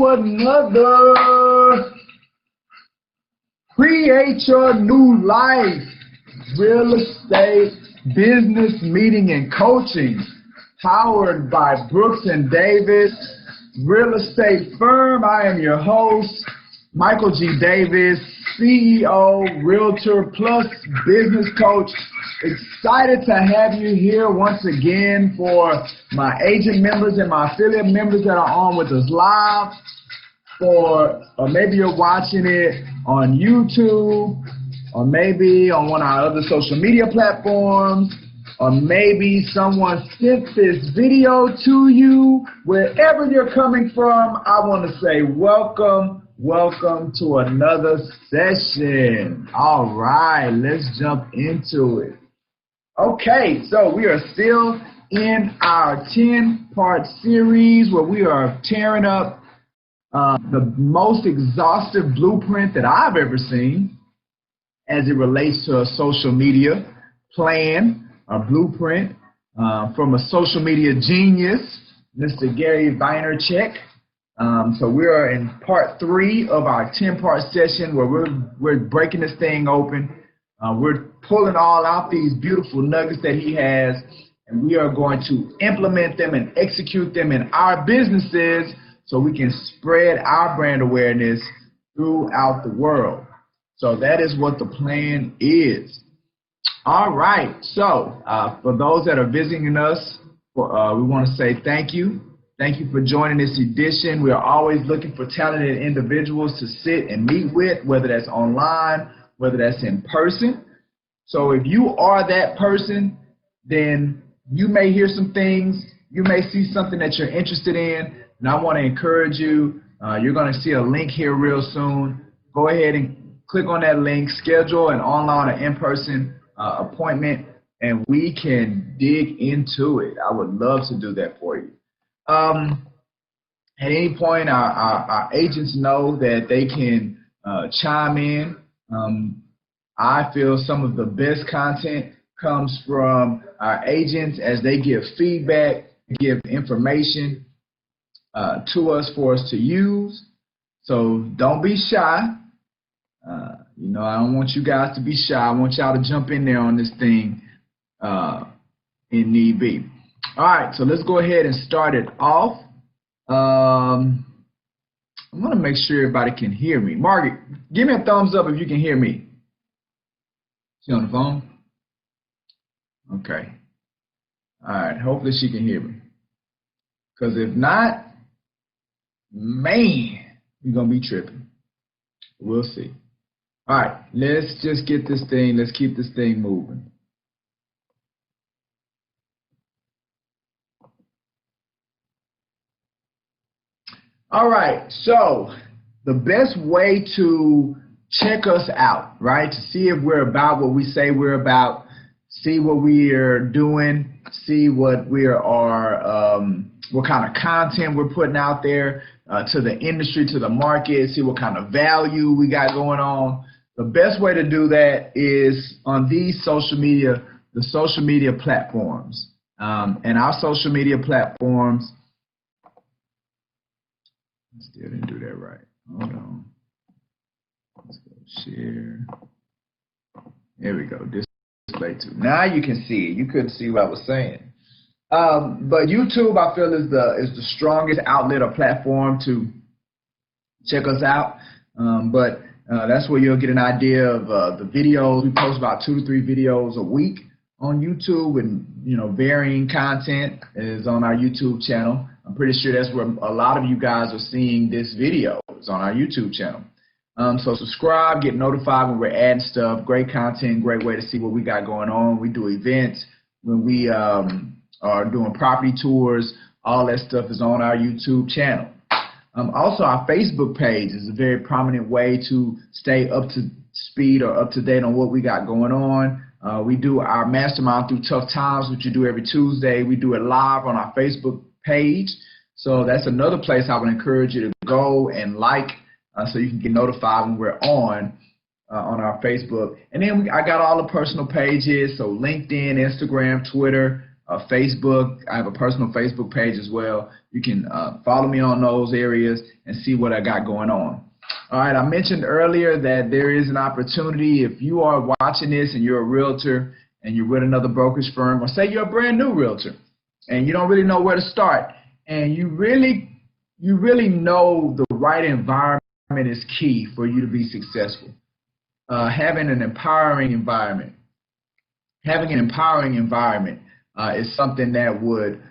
another Create Your New Life real estate business meeting and coaching, powered by Brooks and Davis Real Estate Firm. I am your host, Michael G. Davis, CEO, Realtor Plus Business Coach. Excited to have you here once again for my agent members and my affiliate members that are on with us live, or maybe you're watching it on YouTube, or maybe on one of our other social media platforms, or maybe someone sent this video to you. Wherever you're coming from, I want to say welcome to another session. All right, let's jump into it. Okay, so we are still in our 10-part series where we are tearing up the most exhaustive blueprint that I've ever seen as it relates to a social media plan, a blueprint from a social media genius, Mr. Gary Vaynerchuk. So we are in part 3 of our 10-part session where we're breaking this thing open. We're pulling all out these beautiful nuggets that he has, and we are going to implement them and execute them in our businesses so we can spread our brand awareness throughout the world. So that is what the plan is. All right. So for those that are visiting us, we want to say thank you. Thank you for joining this edition. We are always looking for talented individuals to sit and meet with, whether that's online, whether that's in person. So if you are that person, then you may hear some things, you may see something that you're interested in, and I want to encourage you. You're going to see a link here real soon. Go ahead and click on that link, schedule an online or in-person appointment, and we can dig into it. I would love to do that for you. At any point, our agents know that they can chime in. I feel some of the best content comes from our agents as they give feedback, give information to us for us to use. So don't be shy. You know, I don't want you guys to be shy. I want y'all to jump in there on this thing in need be. All right, so let's go ahead and start it off. I'm going to make sure everybody can hear me. Margaret, give me a thumbs up if you can hear me. She on the phone? Okay. All right, hopefully she can hear me. Because if not, man, you're going to be tripping. We'll see. All right, let's just get this thing, let's keep this thing moving. All right, so the best way to check us out, right, to see if we're about what we say we're about, see what we are doing, see what we are, what kind of content we're putting out there to the industry, to the market, see what kind of value we got going on. The best way to do that is on these social media, the social media platforms. And our social media platforms, still didn't do that right. Hold on. Let's go share. There we go. Display to. Now you can see it. You couldn't see what I was saying. But YouTube, I feel, is the strongest outlet or platform to check us out. But that's where you'll get an idea of the videos. We post about 2 to 3 videos a week on YouTube, and varying content is on our YouTube channel. I'm pretty sure that's where a lot of you guys are seeing this video. It's on our YouTube channel. So subscribe, get notified when we're adding stuff. Great content, great way to see what we got going on. We do events when we are doing property tours. All that stuff is on our YouTube channel. Also, our Facebook page is a very prominent way to stay up to speed or up to date on what we got going on. We do our Mastermind Through Tough Times, which you do every Tuesday. We do it live on our Facebook page. So that's another place I would encourage you to go and like so you can get notified when we're on our Facebook. And then I got all the personal pages, so LinkedIn, Instagram, Twitter, Facebook. I have a personal Facebook page as well. You can follow me on those areas and see what I got going on. All right, I mentioned earlier that there is an opportunity if you are watching this and you're a realtor and you're with another brokerage firm, or say you're a brand new realtor and you don't really know where to start, and you really know the right environment is key for you to be successful. Having an empowering environment. Is something that would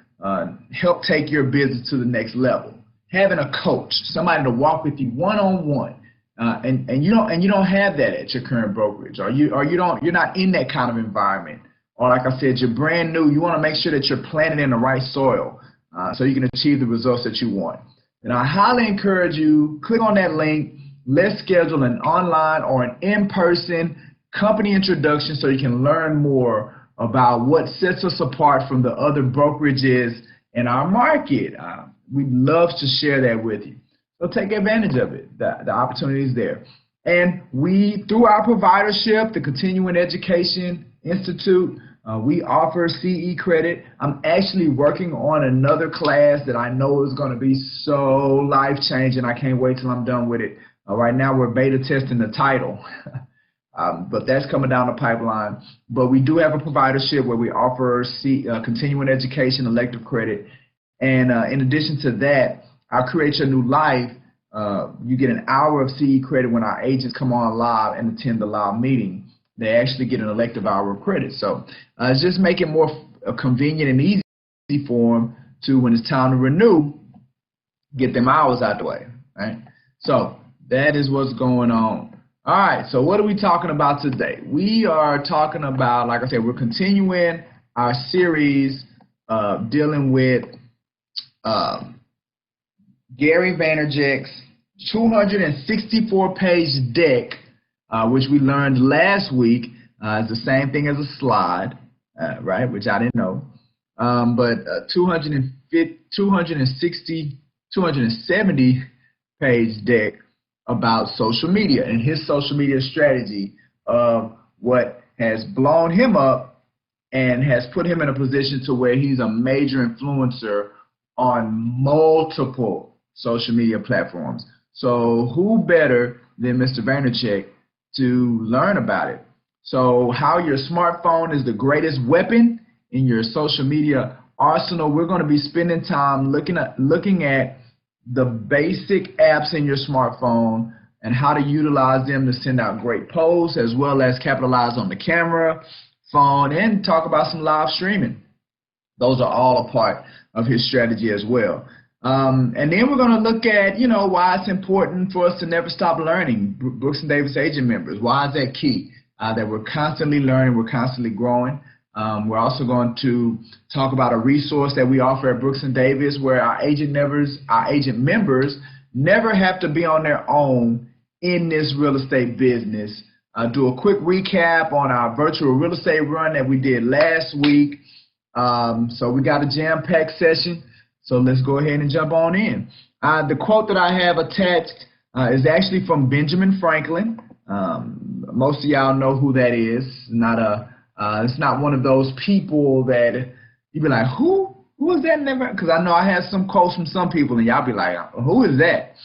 help take your business to the next level. Having a coach, somebody to walk with you one-on-one, and you don't have that at your current brokerage, or you're not in that kind of environment, or like I said, you're brand new. You want to make sure that you're planted in the right soil so you can achieve the results that you want. And I highly encourage you, click on that link. Let's schedule an online or an in-person company introduction so you can learn more about what sets us apart from the other brokerages in our market. We'd love to share that with you. So take advantage of it. The opportunity is there. And we, through our providership, the Continuing Education Institute, we offer CE credit. I'm actually working on another class that I know is going to be so life-changing. I can't wait till I'm done with it. Right now we're beta testing the title. But that's coming down the pipeline. But we do have a providership where we offer continuing education elective credit. And in addition to that, our Create Your New Life, you get an hour of CE credit when our agents come on live and attend the live meeting. They actually get an elective hour of credit. So it's just make it more convenient and easy for them to, when it's time to renew, get them hours out the way. Right? So that is what's going on. All right, so what are we talking about today? We are talking about, like I said, we're continuing our series dealing with Gary Vaynerchuk's 264-page deck, which we learned last week is the same thing as a slide, right, which I didn't know. But 270-page deck about social media and his social media strategy of what has blown him up and has put him in a position to where he's a major influencer on multiple social media platforms. So who better than Mr. Vaynerchuk to learn about it? So how your smartphone is the greatest weapon in your social media arsenal. We're going to be spending time looking at the basic apps in your smartphone and how to utilize them to send out great posts, as well as capitalize on the camera, phone, and talk about some live streaming. Those are all a part of his strategy as well. And then we're going to look at, why it's important for us to never stop learning. Brooks and Davis agent members, why is that key? That we're constantly learning, we're constantly growing. We're also going to talk about a resource that we offer at Brooks and Davis where our agent members never have to be on their own in this real estate business. Do a quick recap on our virtual real estate run that we did last week. So we got a jam-packed session. So let's go ahead and jump on in. The quote that I have attached is actually from Benjamin Franklin. Most of y'all know who that is. It's not one of those people that you be like, who is that? Never, because I know I have some quotes from some people, and y'all be like, who is that?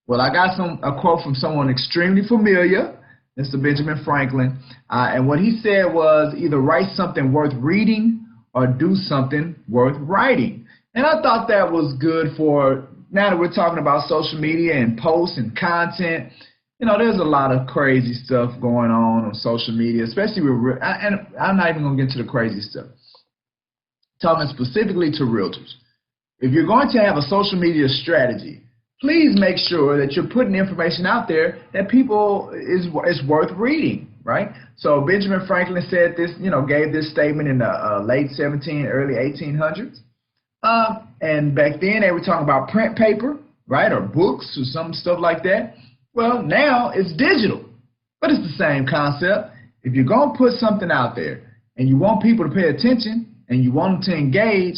Well, I got a quote from someone extremely familiar, Mr. Benjamin Franklin, and what he said was either write something worth reading or do something worth writing. And I thought that was good for now that we're talking about social media and posts and content. There's a lot of crazy stuff going on social media, especially with, and I'm not even going to get into the crazy stuff. Talking specifically to realtors. If you're going to have a social media strategy, please make sure that you're putting information out there that people is worth reading, right? So Benjamin Franklin said this, gave this statement in the late early 1800s. And back then they were talking about print paper, right, or books or some stuff like that. Well, now it's digital, but it's the same concept. If you're going to put something out there and you want people to pay attention and you want them to engage,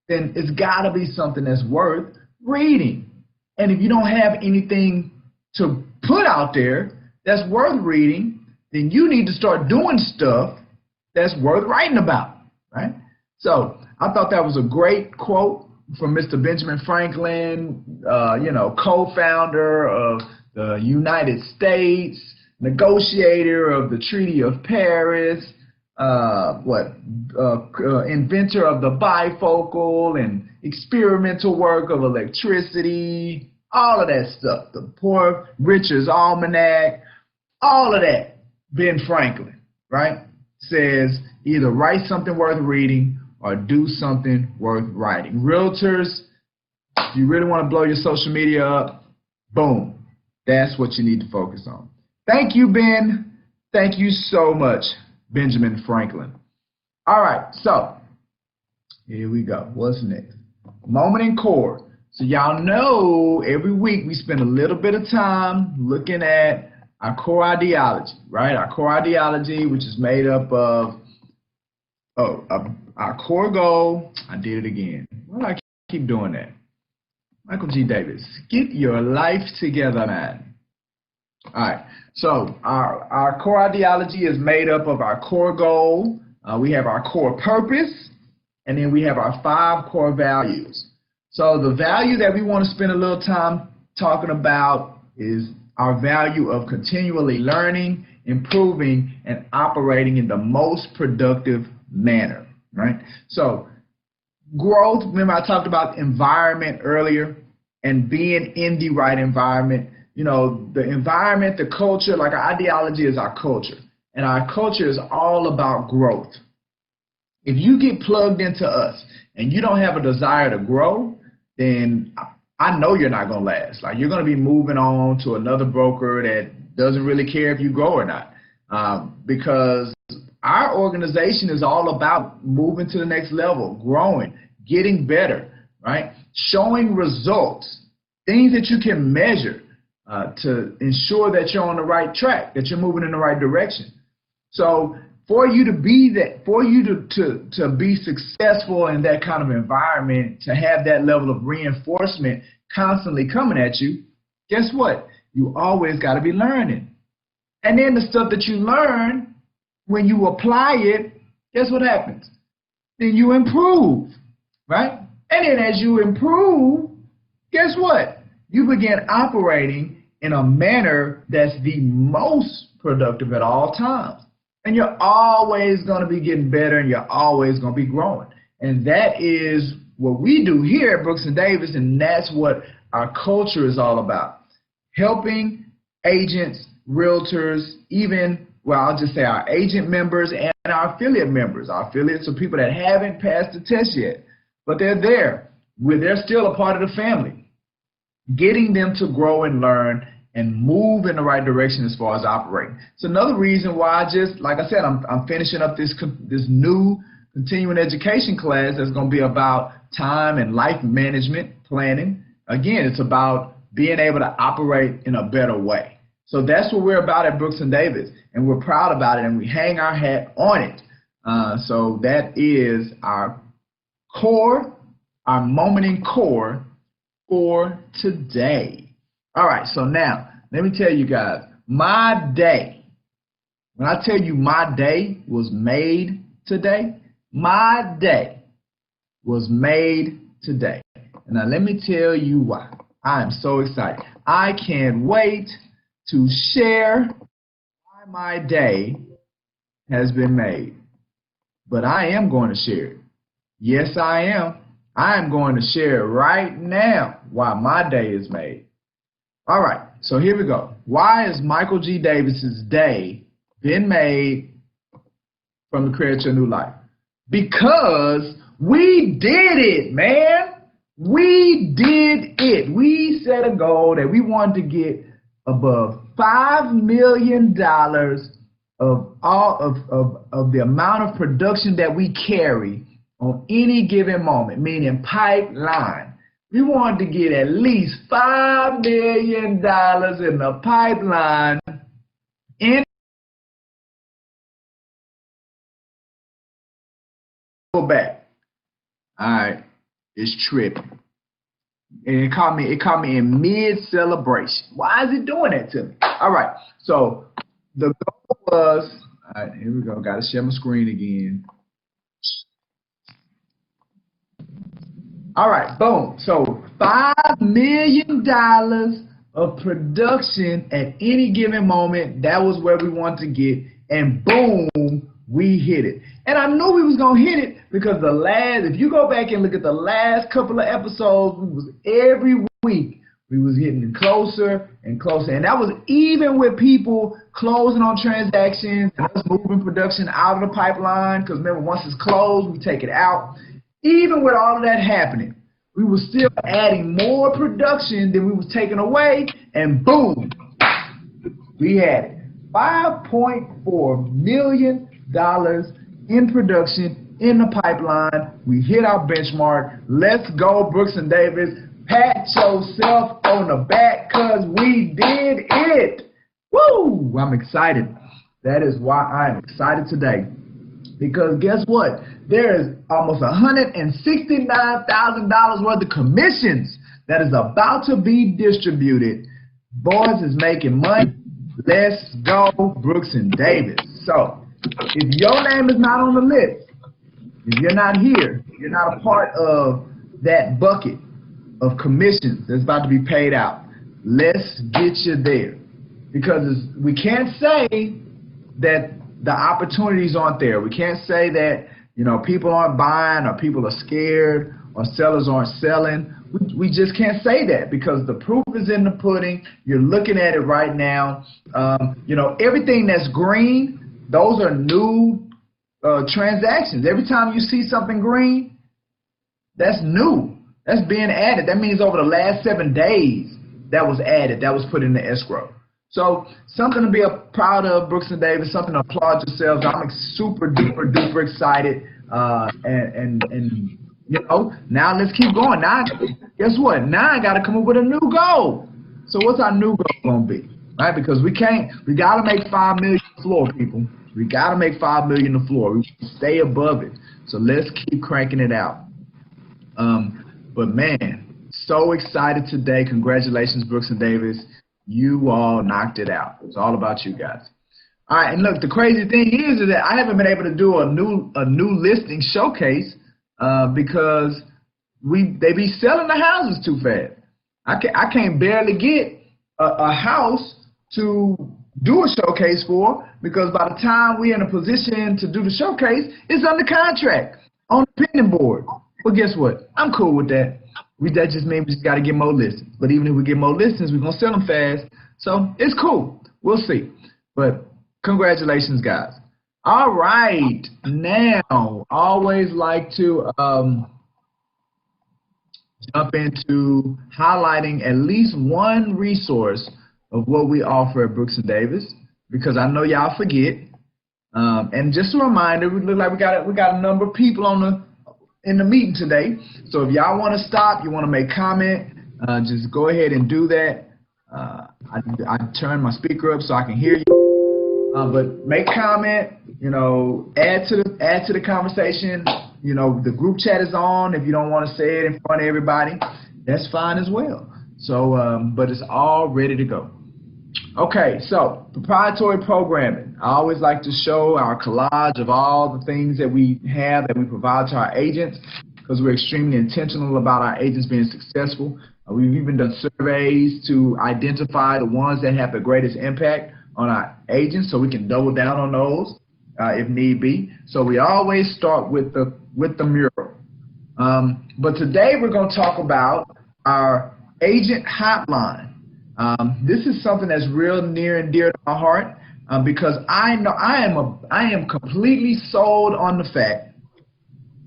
then it's got to be something that's worth reading. And if you don't have anything to put out there that's worth reading, then you need to start doing stuff that's worth writing about, right? So I thought that was a great quote from Mr. Benjamin Franklin, co-founder of the United States, negotiator of the Treaty of Paris, inventor of the bifocal and experimental work of electricity, all of that stuff, the Poor Richard's Almanac, all of that. Ben Franklin, right, says either write something worth reading or do something worth writing. Realtors, if you really want to blow your social media up, boom, that's what you need to focus on. Thank you, Ben. Thank you so much, Benjamin Franklin. All right, so here we go. What's next? Moment in core. So y'all know every week we spend a little bit of time looking at our core ideology, right? Our core ideology, which is made up of our core goal. I did it again. Why do I keep doing that? Michael G. Davis, get your life together, man. All right, so our core ideology is made up of our core goal. We have our core purpose, and then we have our 5 core values. So the value that we want to spend a little time talking about is our value of continually learning, improving, and operating in the most productive manner, right? So growth, remember I talked about environment earlier and being in the right environment. You know, the environment, the culture, like our ideology is our culture. And our culture is all about growth. If you get plugged into us and you don't have a desire to grow, then I know you're not going to last. Like, you're going to be moving on to another broker that doesn't really care if you grow or not. Because our organization is all about moving to the next level, growing, getting better, right? Showing results, things that you can measure to ensure that you're on the right track, that you're moving in the right direction. So for you to be that, for you to be successful in that kind of environment, to have that level of reinforcement constantly coming at you, guess what? You always got to be learning. And then the stuff that you learn, when you apply it, guess what happens? Then you improve, right? And then as you improve, guess what? You begin operating in a manner that's the most productive at all times. And you're always going to be getting better, and you're always going to be growing. And that is what we do here at Brooks & Davis, and that's what our culture is all about. Helping agents, realtors, even, well, I'll just say our agent members and our affiliate members. Our affiliates are people that haven't passed the test yet, but they're there. They're still a part of the family. Getting them to grow and learn and move in the right direction as far as operating. It's another reason why like I said, I'm finishing up this new continuing education class that's going to be about time and life management planning. Again, it's about being able to operate in a better way. So that's what we're about at Brooks & Davis, and we're proud about it, and we hang our hat on it. So that is our core, our moment in core for today. All right, so now, let me tell you guys, my day, when I tell you my day was made today, my day was made today. And now let me tell you why. I am so excited. I can't wait to share why my day has been made. But I am going to share it. Yes, I am. I am going to share right now why my day is made. All right, so here we go. Why is Michael G. Davis's day been made from the Create Your New Life? Because we did it, man. We did it. We set a goal that we wanted to get above $5 million of the amount of production that we carry on any given moment, meaning pipeline. We wanted to get at least $5 million in the pipeline in back. All right, it's tripping. And it caught me in mid-celebration. Why is it doing that to me? All right, so the goal was, all right, here we go. Got to share my screen again. All right, boom. So $5 million of production at any given moment. That was where we wanted to get, and boom, we hit it. And I knew we was gonna hit it because if you go back and look at the last couple of episodes, every week we was getting closer and closer. And that was even with people closing on transactions and us moving production out of the pipeline, because remember, once it's closed, we take it out. Even with all of that happening, we were still adding more production than we was taking away, and boom, we had it. $5.4 million in production in the pipeline. We hit our benchmark. Let's go, Brooks and Davis. Pat yourself on the back, because we did it. Woo! I'm excited. That is why I'm excited today. Because guess what? There is almost $169,000 worth of commissions that is about to be distributed. Boys is making money. Let's go, Brooks and Davis. So, if your name is not on the list, if you're not here, you're not a part of that bucket of commissions that's about to be paid out, let's get you there. Because we can't say that the opportunities aren't there. We can't say that, you know, people aren't buying, or people are scared, or sellers aren't selling. We just can't say that, because the proof is in the pudding. You're looking at it right now. You know, everything that's green, those are new transactions. Every time you see something green, that's new. That's being added. That means over the last 7 days that was added, that was put in the escrow. So something to be proud of, Brooks and Davis, something to applaud yourselves. I'm super duper excited. And you know, now let's keep going. Now, guess what? Now I got to come up with a new goal. So what's our new goal going to be? Right? Because we got to make $5 million the floor, people. We got to make $5 million the floor. We stay above it. So let's keep cranking it out. But man, so excited today. Congratulations, Brooks and Davis. You all knocked it out. It's all about you guys. All right, and look, the crazy thing is that I haven't been able to do a new listing showcase because they be selling the houses too fast. I can't barely get a house to do a showcase for, because by the time we're in a position to do the showcase, it's under contract on the pending board. But guess what? I'm cool with that. That just means we just got to get more listings. But even if we get more listings, we're going to sell them fast. So it's cool. We'll see. But congratulations, guys. All right. Now, always like to jump into highlighting at least one resource of what we offer at Brooks & Davis, because I know y'all forget. And just a reminder, we look like we got a number of people in the meeting today. So if y'all want to stop, you want to make comment, just go ahead and do that. I turn my speaker up so I can hear you. But make comment, you know, add to the conversation. You know, the group chat is on. If you don't want to say it in front of everybody, that's fine as well. So, but it's all ready to go. Okay, so proprietary programming. I always like to show our collage of all the things that we have that we provide to our agents, because we're extremely intentional about our agents being successful. We've even done surveys to identify the ones that have the greatest impact on our agents, so we can double down on those if need be. So we always start with the mural. But today we're going to talk about our agent hotline. This is something that's real near and dear to my heart, because I know I am completely sold on the fact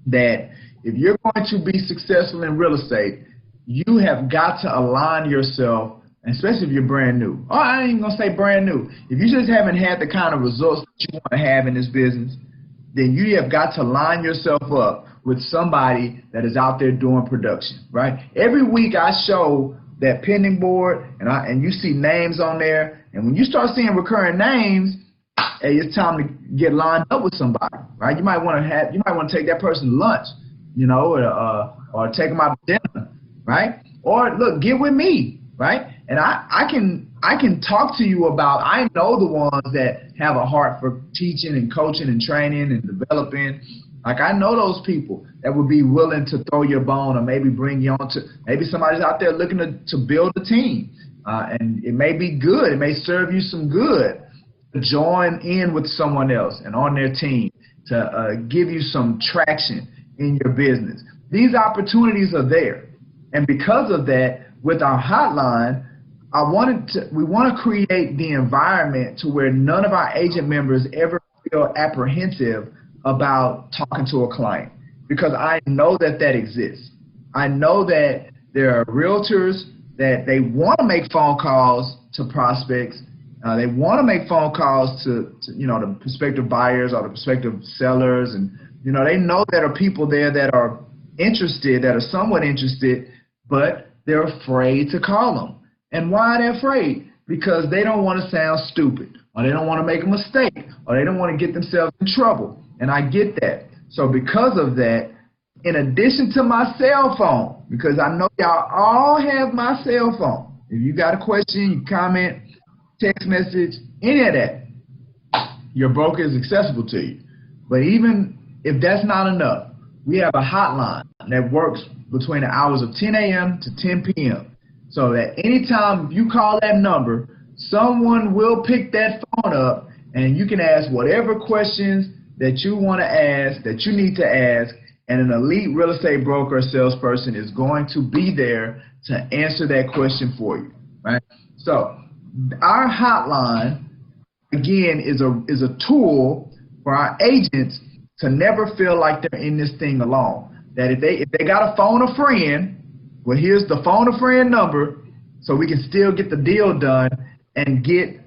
that if you're going to be successful in real estate, you have got to align yourself, especially if you're brand new. Oh, I ain't even gonna say brand new. If you just haven't had the kind of results that you want to have in this business, then you have got to line yourself up with somebody that is out there doing production, right? Every week I show that pending board, and you see names on there, and when you start seeing recurring names, hey, it's time to get lined up with somebody, right? You might want to take that person to lunch, you know, or take them out to dinner, right? Or look, get with me, right? And I can talk to you about, I know the ones that have a heart for teaching and coaching and training and developing, Like, I know those people that would be willing to throw your bone or maybe bring you on to, maybe somebody's out there looking to build a team. And it may be good. It may serve you some good to join in with someone else and on their team to give you some traction in your business. These opportunities are there. And because of that, with our hotline, we want to create the environment to where none of our agent members ever feel apprehensive about talking to a client, because I know that exists. I know that there are realtors that they want to make phone calls to prospects. They want to make phone calls to the prospective buyers or the prospective sellers, and they know there are people there that are interested, that are somewhat interested, but they're afraid to call them. And why are they afraid? Because they don't want to sound stupid, or they don't want to make a mistake, or they don't want to get themselves in trouble. And I get that. So because of that, in addition to my cell phone, because I know y'all all have my cell phone. If you got a question, you comment, text message, any of that, your broker is accessible to you. But even if that's not enough, we have a hotline that works between the hours of 10 a.m. to 10 p.m. So that anytime you call that number, someone will pick that phone up and you can ask whatever questions that you want to ask, that you need to ask, and an elite real estate broker or salesperson is going to be there to answer that question for you, right? So our hotline, again, is a tool for our agents to never feel like they're in this thing alone. That if they got to phone a friend, well, here's the phone a friend number, so we can still get the deal done and get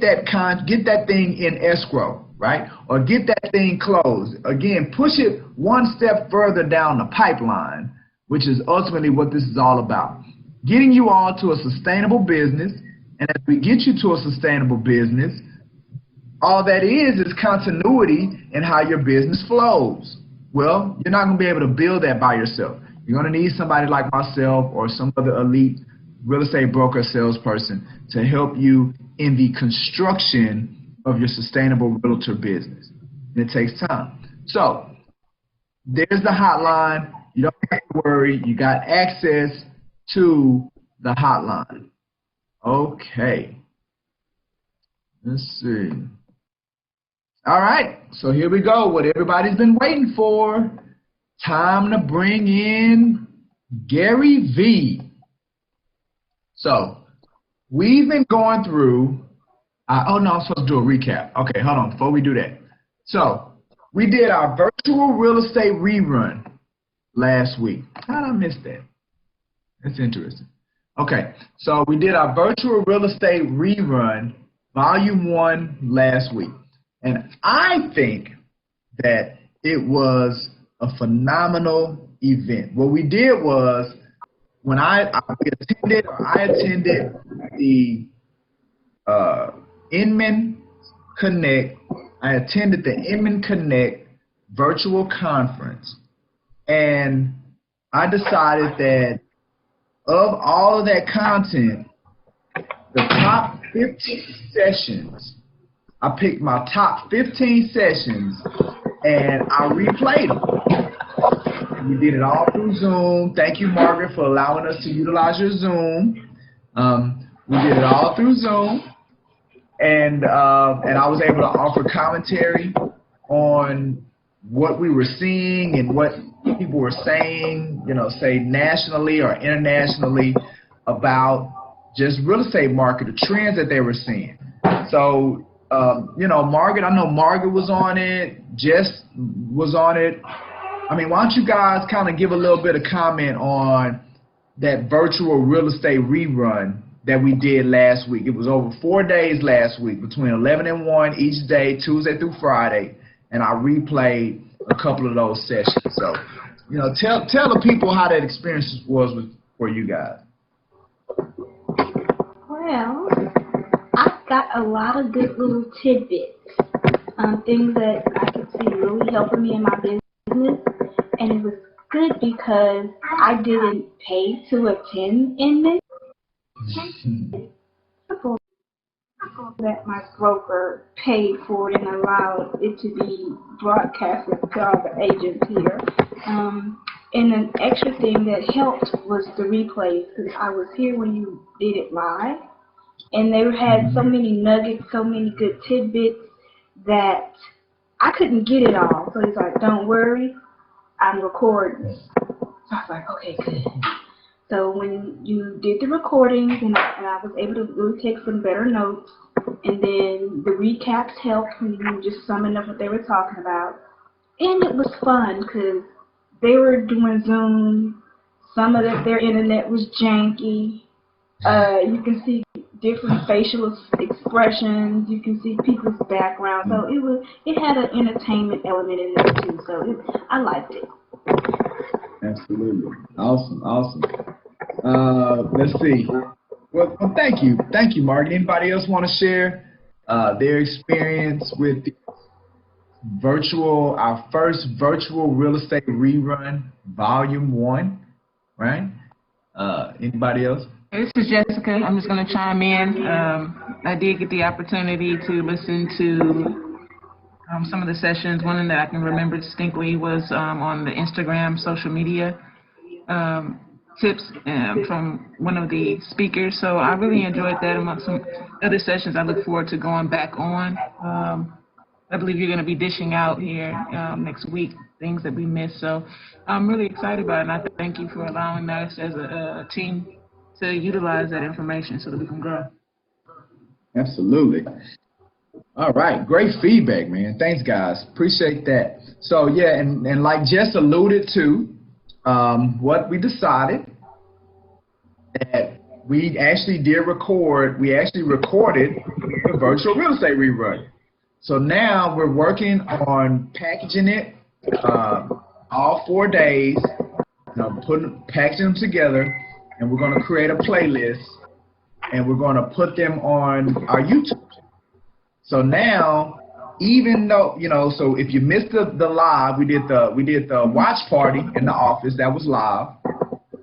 that thing in escrow, right? Or get that thing closed. Again, push it one step further down the pipeline, which is ultimately what this is all about. Getting you all to a sustainable business, and as we get you to a sustainable business, all that is continuity in how your business flows. Well, you're not going to be able to build that by yourself. You're going to need somebody like myself or some other elite real estate broker salesperson to help you in the construction of your sustainable realtor business. And it takes time. So there's the hotline. You don't have to worry. You got access to the hotline. Okay. Let's see. All right. So here we go. What everybody's been waiting for. Time to bring in Gary V. So we've been going through, oh no, I'm supposed to do a recap. Okay, hold on, before we do that. So we did our virtual real estate rerun last week. How did I miss that? That's interesting. Okay, so we did our virtual real estate rerun, volume 1 last week. And I think that it was a phenomenal event. What we did was, when I attended the Inman Connect, I attended the Inman Connect virtual conference, and I decided that of all of that content, the top 15 sessions, I picked my top 15 sessions and I replayed them. We did it all through Zoom. Thank you, Margaret, for allowing us to utilize your Zoom. We did it all through Zoom, and I was able to offer commentary on what we were seeing and what people were saying, say nationally or internationally about just real estate market, the trends that they were seeing. So, Margaret, I know Margaret was on it, Jess was on it. I mean, why don't you guys kind of give a little bit of comment on that virtual real estate rerun that we did last week. It was over 4 days last week, between 11 and 1 each day, Tuesday through Friday, and I replayed a couple of those sessions. So, tell the people how that experience was for you guys. Well, I've got a lot of good little tidbits, things that I could see really helping me in my business, and it was good because I didn't pay to attend in this. that my broker paid for it and allowed it to be broadcasted to all the agents here. And an extra thing that helped was the replays, because I was here when you did it live, and they had so many nuggets, so many good tidbits that I couldn't get it all. So he's like, don't worry, I'm recording. So I was like, okay, good. So when you did the recordings, and I was able to really take some better notes, and then the recaps helped when you just summing up what they were talking about. And it was fun because they were doing Zoom. Some of their internet was janky. You can see different facial expressions. You can see people's background. So it had an entertainment element in there too. So I liked it. Absolutely. Awesome. Let's see. Well, thank you, Mark. Anybody else want to share their experience with our first virtual real estate rerun, Volume 1, right? Anybody else? This is Jessica. I'm just going to chime in. I did get the opportunity to listen to some of the sessions. One that I can remember distinctly was on the Instagram social media tips from one of the speakers. So I really enjoyed that. Among some other sessions I look forward to going back on. I believe you're going to be dishing out here next week things that we missed. So I'm really excited about it, and I thank you for allowing us as a team to utilize that information so that we can grow. Absolutely. All right, great feedback, man. Thanks, guys. Appreciate that. So yeah, and like Jess alluded to, what we decided that we actually recorded the virtual real estate rerun. So now we're working on packaging it all 4 days, packaging them together, and we're going to create a playlist, and we're going to put them on our YouTube. So now, even though, so if you missed the live, we did the watch party in the office, that was live.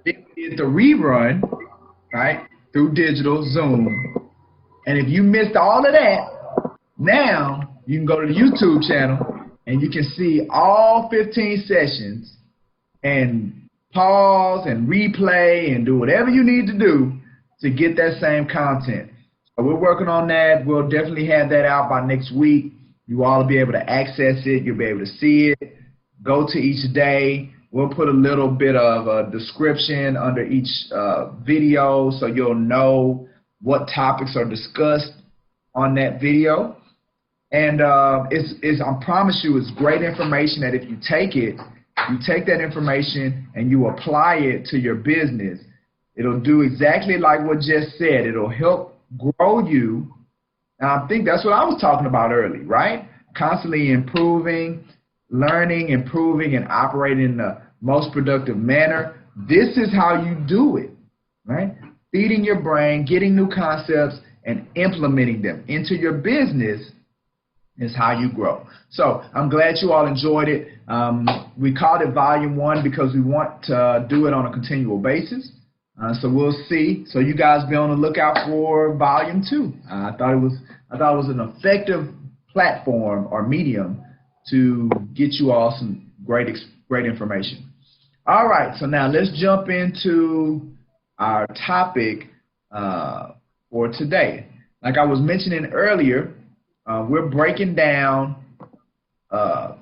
Then we did the rerun, right, through digital Zoom. And if you missed all of that, now you can go to the YouTube channel and you can see all 15 sessions and pause and replay and do whatever you need to do to get that same content. So we're working on that. We'll definitely have that out by next week. You all will be able to access it. You'll be able to see it. Go to each day. We'll put a little bit of a description under each video so you'll know what topics are discussed on that video. And I promise you, it's great information that if you take that information and you apply it to your business, it'll do exactly like what Jess said. It'll help grow you. And I think that's what I was talking about early, right? Constantly improving, learning, improving, and operating in the most productive manner. This is how you do it, right? Feeding your brain, getting new concepts, and implementing them into your business is how you grow. So I'm glad you all enjoyed it. We called it Volume 1 because we want to do it on a continual basis. So we'll see. So you guys be on the lookout for Volume 2. I thought it was an effective platform or medium to get you all some great information. All right, so now let's jump into our topic for today. Like I was mentioning earlier, we're breaking down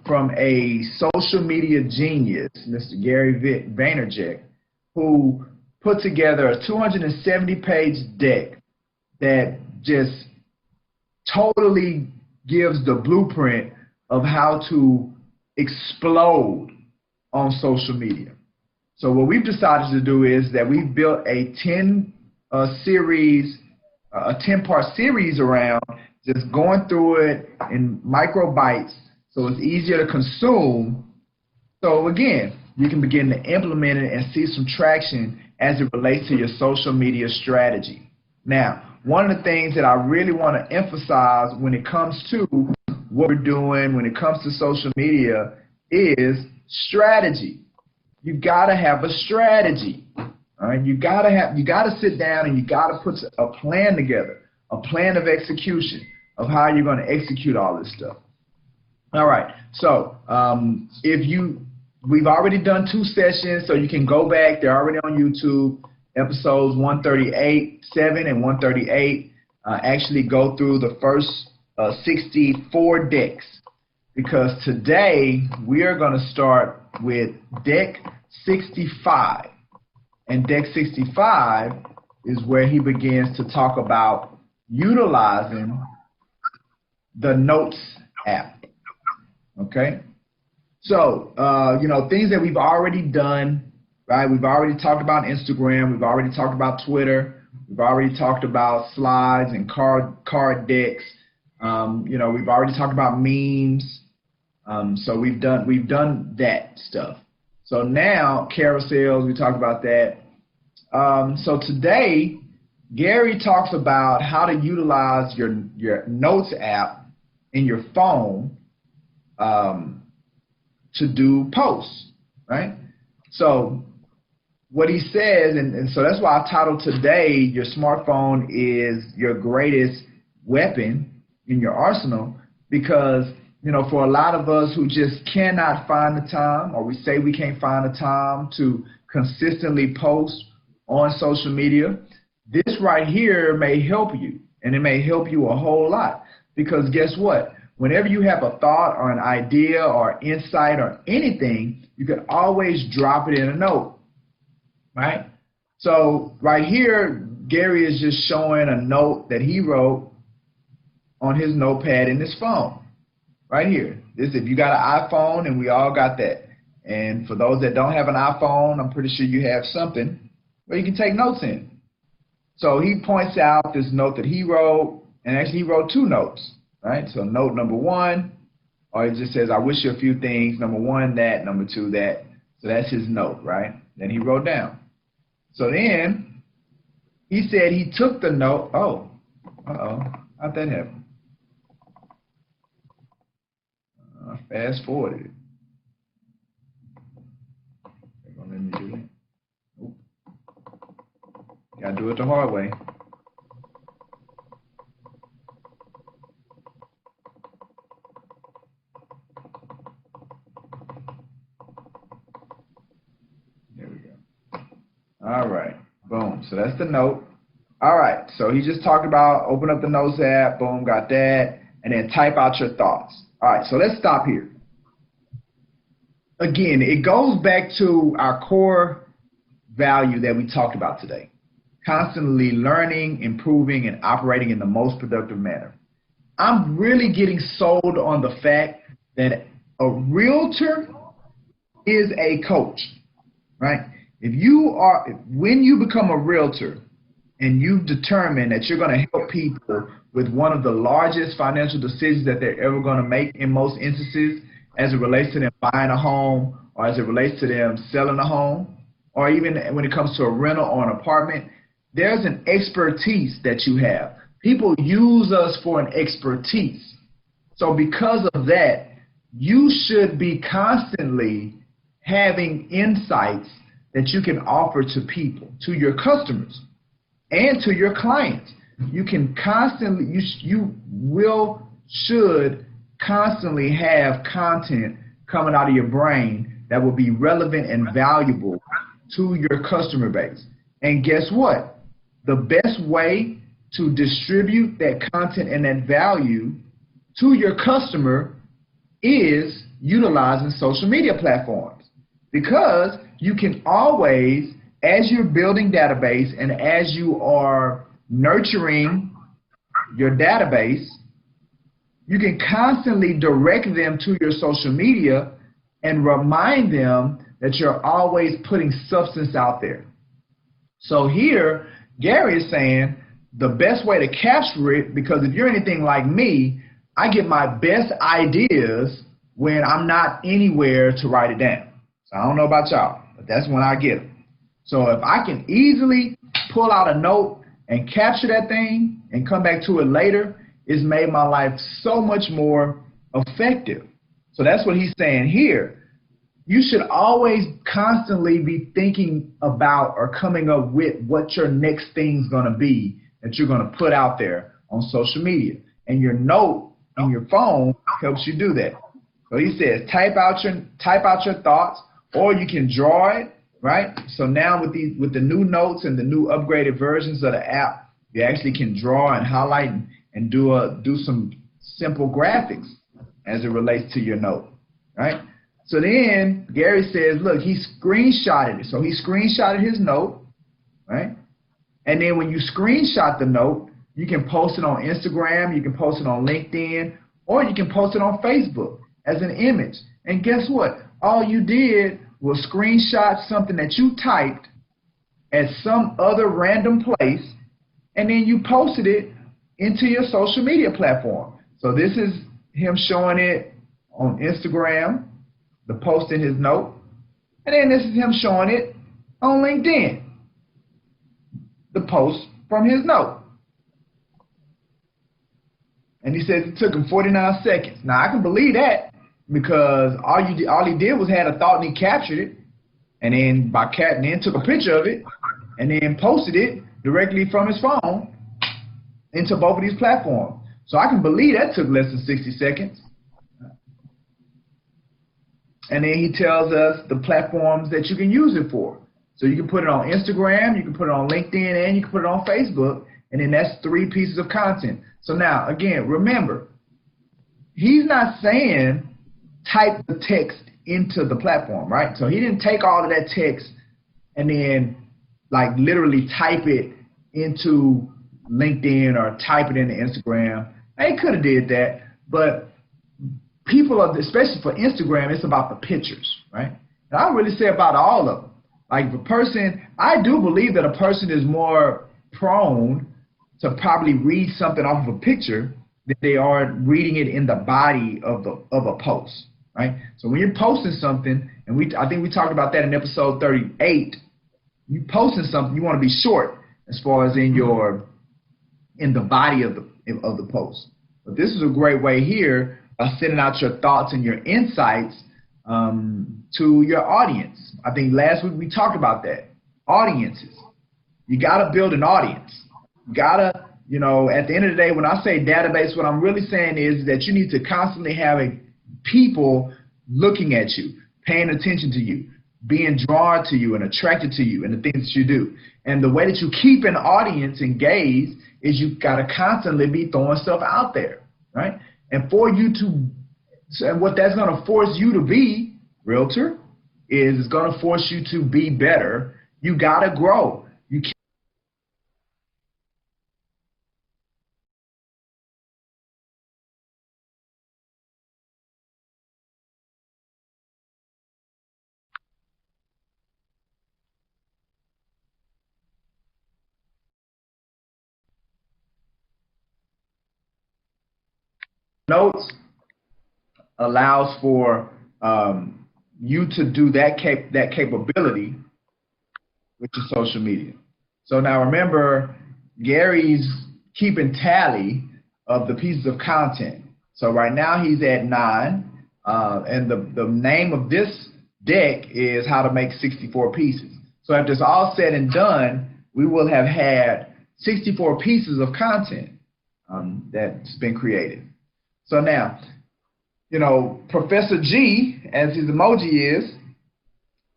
from a social media genius, Mr. Gary Vaynerchuk, who put together a 270-page deck that just totally gives the blueprint of how to explode on social media. So what we've decided to do is that we've built a 10-part series around just going through it in micro bites so it's easier to consume. So again, you can begin to implement it and see some traction as it relates to your social media strategy. Now, one of the things that I really want to emphasize when it comes to what we're doing, when it comes to social media, is strategy. You gotta have a strategy. All right, you gotta sit down and you gotta put a plan together. a plan of execution of how you're going to execute all this stuff. All right, so we've already done 2 sessions, so you can go back. They're already on YouTube, episodes 138.7 and 138. Actually go through the first 64 decks, because today we are going to start with deck 65. And deck 65 is where he begins to talk about utilizing the Notes app. Okay? So, things that we've already done, right? We've already talked about Instagram. We've already talked about Twitter. We've already talked about slides and card decks. We've already talked about memes. So we've done that stuff. So now carousels, we talked about that. So today, Gary talks about how to utilize your Notes app in your phone to do posts, right? So what he says, and so that's why I titled today, your smartphone is your greatest weapon in your arsenal, because for a lot of us who just cannot find the time, or we say we can't find the time to consistently post on social media, this right here may help you, and it may help you a whole lot. Because guess what? Whenever you have a thought or an idea or insight or anything, you can always drop it in a note, right? So right here, Gary is just showing a note that he wrote on his notepad in his phone. Right here. This, if you got an iPhone, and we all got that. And for those that don't have an iPhone, I'm pretty sure you have something where you can take notes in. So he points out this note that he wrote, and actually he wrote 2 notes, right? So note number 1, or it just says, I wish you a few things. Number 1, that. Number 2, that. So that's his note, right? Then he wrote down. So then he said he took the note. Oh, how'd that happen? Fast forwarded it. They're gonna let me do it. Nope. Gotta do it the hard way. There we go. All right. Boom. So that's the note. All right. So he just talked about open up the Notes app. Boom. Got that. And then type out your thoughts. All right, so let's stop here. Again, it goes back to our core value that we talked about today. Constantly learning, improving, and operating in the most productive manner. I'm really getting sold on the fact that a realtor is a coach, right? When you become a realtor and you've determined that you're going to help people with one of the largest financial decisions that they're ever going to make in most instances, as it relates to them buying a home, or as it relates to them selling a home, or even when it comes to a rental or an apartment, there's an expertise that you have. People use us for an expertise. So because of that, you should be constantly having insights that you can offer to people, to your customers, and to your clients. You can constantly, should constantly have content coming out of your brain that will be relevant and valuable to your customer base. And guess what? The best way to distribute that content and that value to your customer is utilizing social media platforms, because you can always, as you're building database and as you are nurturing your database, you can constantly direct them to your social media and remind them that you're always putting substance out there. So here, Gary is saying the best way to capture it, because if you're anything like me, I get my best ideas when I'm not anywhere to write it down. So I don't know about y'all, but that's when I get them. So if I can easily pull out a note and capture that thing and come back to it later, it's made my life so much more effective. So that's what he's saying here. You should always constantly be thinking about or coming up with what your next thing's going to be that you're going to put out there on social media. And your note in your phone helps you do that. So he says, type out your thoughts, or you can draw it, right? So now with the new notes and the new upgraded versions of the app, you actually can draw and highlight and do some simple graphics as it relates to your note, right? So then Gary says, look, he screenshotted it. So he screenshotted his note, right? And then when you screenshot the note, you can post it on Instagram, you can post it on LinkedIn, or you can post it on Facebook as an image. And guess what? All you did was screenshot something that you typed at some other random place, and then you posted it into your social media platform. So this is him showing it on Instagram, the post in his note, and then this is him showing it on LinkedIn, the post from his note. And he says it took him 49 seconds. Now I can believe that, because all he did was had a thought and he captured it, and then took a picture of it, and then posted it directly from his phone into both of these platforms. So I can believe that took less than 60 seconds. And then he tells us the platforms that you can use it for. So you can put it on Instagram, you can put it on LinkedIn, and you can put it on Facebook, and then that's 3 pieces of content. So now, again, remember, he's not saying type the text into the platform, right? So he didn't take all of that text and then like literally type it into LinkedIn or type it into Instagram. They could have did that, but people are, especially for Instagram, it's about the pictures, right? And I really say about all of them. Like the person, I do believe that a person is more prone to probably read something off of a picture than they are reading it in the body of a post, right? So when you're posting something, and I think we talked about that in episode 38, you posting something, you want to be short as far as in the body of the post. But this is a great way here of sending out your thoughts and your insights to your audience. I think last week we talked about that. Audiences. You got to build an audience. You got to, at the end of the day, when I say database, what I'm really saying is that you need to constantly have people looking at you, paying attention to you, being drawn to you and attracted to you and the things that you do. And the way that you keep an audience engaged is you got to constantly be throwing stuff out there, right? And and what that's going to force you to be, realtor, is it's going to force you to be better. You got to grow. You can't. Notes allows for you to do that capability with your social media. So now remember, Gary's keeping tally of the pieces of content. So right now he's at 9, and the name of this deck is How to Make 64 Pieces. So after it's all said and done, we will have had 64 pieces of content that's been created. So now, Professor G, as his emoji is,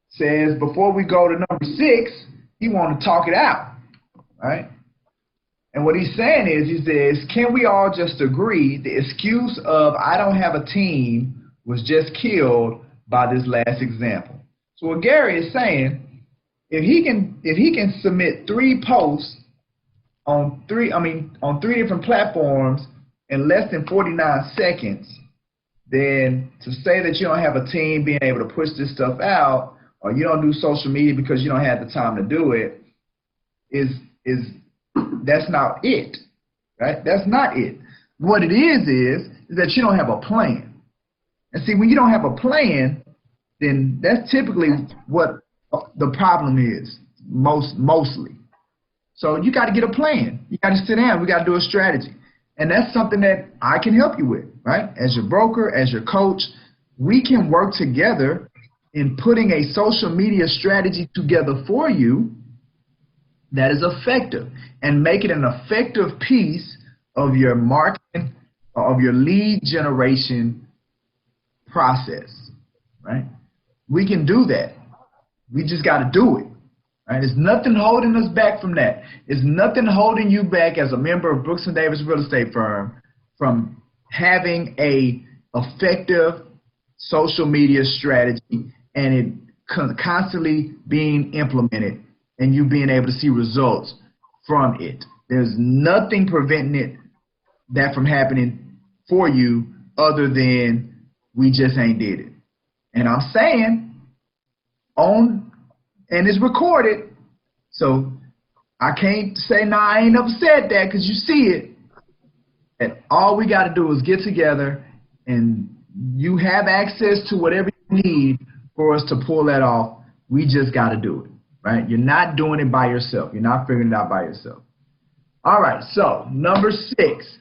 says before we go to number 6, he wants to talk it out, right? And what he's saying is, he says, can we all just agree the excuse of I don't have a team was just killed by this last example? So what Gary is saying, if he can submit 3 posts on 3 different platforms in less than 49 seconds, then to say that you don't have a team being able to push this stuff out, or you don't do social media because you don't have the time to do it, that's not it, right? That's not it. What it is that you don't have a plan. And see, when you don't have a plan, then that's typically what the problem is, mostly. So you got to get a plan. You got to sit down. We got to do a strategy. And that's something that I can help you with, right? As your broker, as your coach, we can work together in putting a social media strategy together for you that is effective, and make it an effective piece of your marketing or of your lead generation process, right? We can do that. We just got to do it, right? There's nothing holding us back from that. There's nothing holding you back as a member of Brooks & Davis Real Estate Firm from having a effective social media strategy and it constantly being implemented and you being able to see results from it. There's nothing preventing that from happening for you other than we just ain't did it. And I'm saying and it's recorded, so I can't say, no, I ain't never said that, because you see it. And all we got to do is get together, and you have access to whatever you need for us to pull that off. We just got to do it, right? You're not doing it by yourself. You're not figuring it out by yourself. All right, so number 6,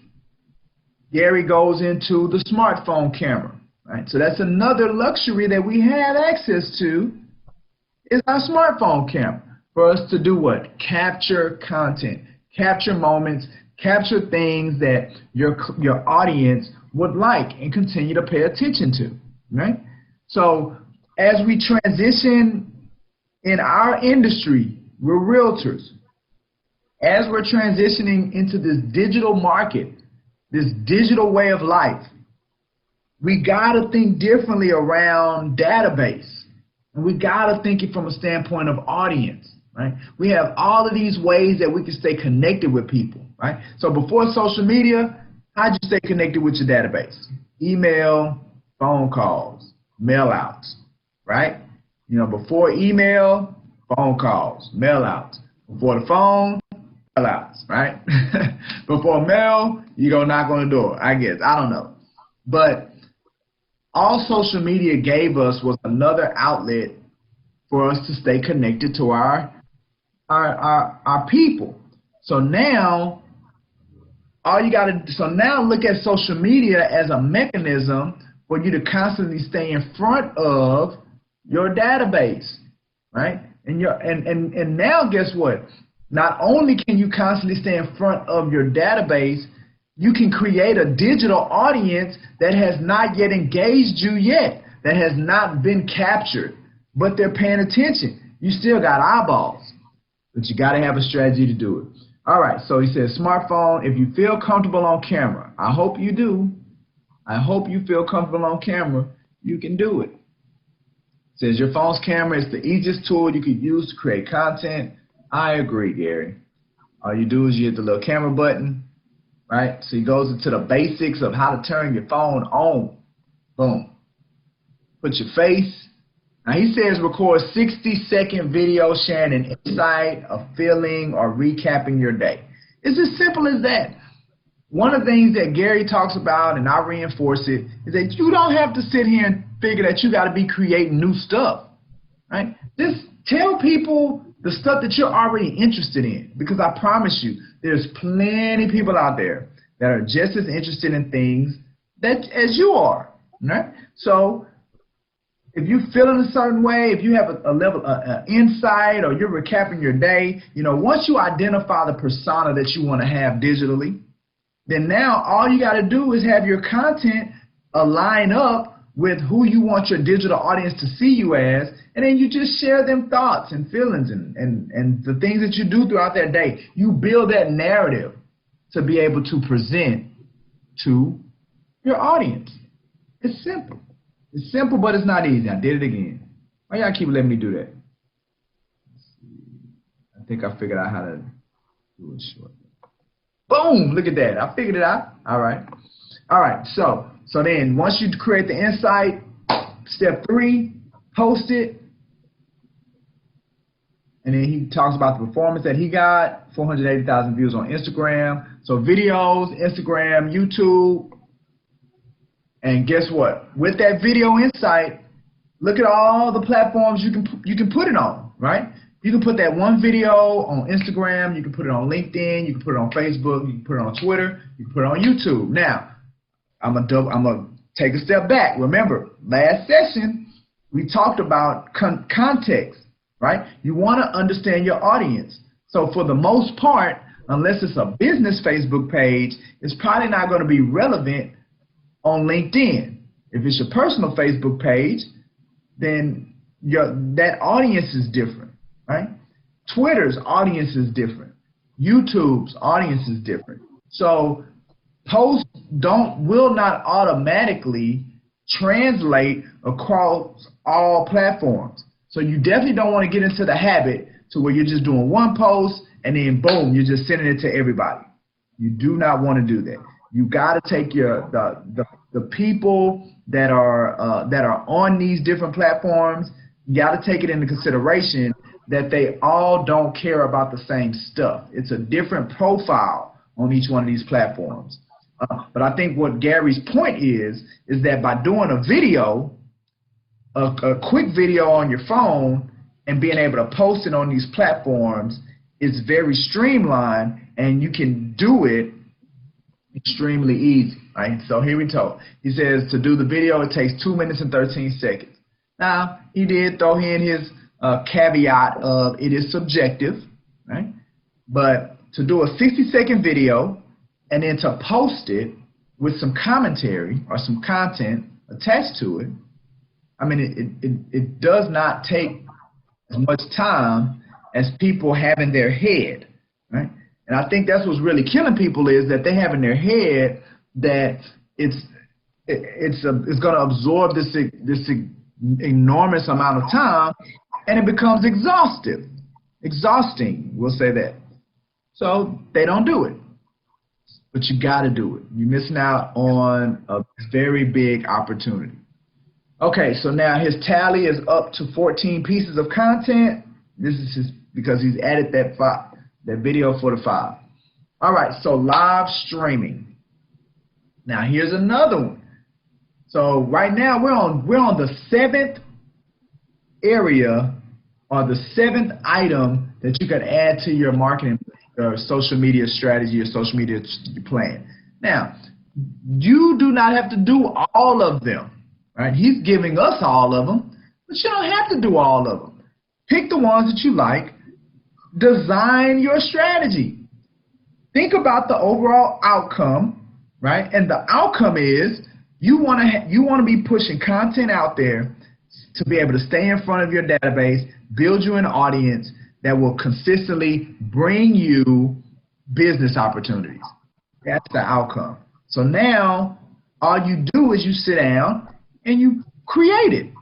Gary goes into the smartphone camera, right? So that's another luxury that we have access to, is our smartphone camera, for us to do what? Capture content, capture moments, capture things that your audience would like and continue to pay attention to, right? So as we transition in our industry, we're realtors. As we're transitioning into this digital market, this digital way of life, we got to think differently around database. And we got to think it from a standpoint of audience, right? We have all of these ways that we can stay connected with people, right? So before social media, how'd you stay connected with your database? Email, phone calls, mail outs, right? You know, before email, phone calls, mail outs. Before the phone, mail outs, right? Before mail, you go knock on the door, I guess. I don't know. But all social media gave us was another outlet for us to stay connected to our people. So now now look at social media as a mechanism for you to constantly stay in front of your database, right? And now guess what? Not only can you constantly stay in front of your database, you can create a digital audience that has not yet engaged you yet, that has not been captured, but they're paying attention. You still got eyeballs, but you got to have a strategy to do it. All right, so he says smartphone, if you feel comfortable on camera, I hope you do. I hope you feel comfortable on camera, you can do it. It says your phone's camera is the easiest tool you could use to create content. I agree, Gary. All you do is you hit the little camera button, right? So he goes into the basics of how to turn your phone on. Boom. Put your face. Now he says record 60-second video sharing an insight, a feeling, or recapping your day. It's as simple as that. One of the things that Gary talks about, and I reinforce it, is that you don't have to sit here and figure that you got to be creating new stuff, right? Just tell people the stuff that you're already interested in, because I promise you, there's plenty of people out there that are just as interested in things that as you are, right? So if you feel in a certain way, if you have a level of insight, or you're recapping your day, you know, once you identify the persona that you want to have digitally, then now all you got to do is have your content align up with who you want your digital audience to see you as, and then you just share them thoughts and feelings and the things that you do throughout that day. You build that narrative to be able to present to your audience. It's simple. It's simple, but it's not easy. I did it again. Why y'all keep letting me do that? I think I figured out how to do it short. Boom! Look at that. I figured it out. All right. All right. So then once you create the insight, step 3, post it. And then he talks about the performance that he got, 480,000 views on Instagram. So videos, Instagram, YouTube. And guess what? With that video insight, look at all the platforms you can put it on, right? You can put that one video on Instagram, you can put it on LinkedIn, you can put it on Facebook, you can put it on Twitter, you can put it on YouTube. Now, I'm gonna take a step back. Remember, last session we talked about context, right? You want to understand your audience. So for the most part, unless it's a business Facebook page, it's probably not going to be relevant on LinkedIn. If it's your personal Facebook page, then that audience is different, right? Twitter's audience is different. YouTube's audience is different. So posts will not automatically translate across all platforms. So you definitely don't want to get into the habit to where you're just doing one post and then boom, you're just sending it to everybody. You do not want to do that. You got to take the people that are on these different platforms. You got to take it into consideration that they all don't care about the same stuff. It's a different profile on each one of these platforms. But I think what Gary's point is that by doing a video, a quick video on your phone and being able to post it on these platforms is very streamlined, and you can do it extremely easy, right? So here we go. He says to do the video, it takes 2 minutes and 13 seconds. Now, he did throw in his caveat of it is subjective, right? But to do a 60-second video and then to post it with some commentary or some content attached to it, I mean, it does not take as much time as people have in their head, right? And I think that's what's really killing people is that they have in their head that it's going to absorb this enormous amount of time, and it becomes exhausting, we'll say that. So they don't do it, but you got to do it. You're missing out on a very big opportunity. Okay, so now his tally is up to 14 pieces of content. This is because he's added that video for the 5. All right, so live streaming. Now here's another one. So right now we're on the 7th area or the 7th item that you can add to your marketing or social media strategy or social media plan. Now, you do not have to do all of them, right? He's giving us all of them, but you don't have to do all of them. Pick the ones that you like. Design your strategy. Think about the overall outcome, right? And the outcome is you want to be pushing content out there to be able to stay in front of your database, build you an audience that will consistently bring you business opportunities. That's the outcome. So now all you do is you sit down and you create it.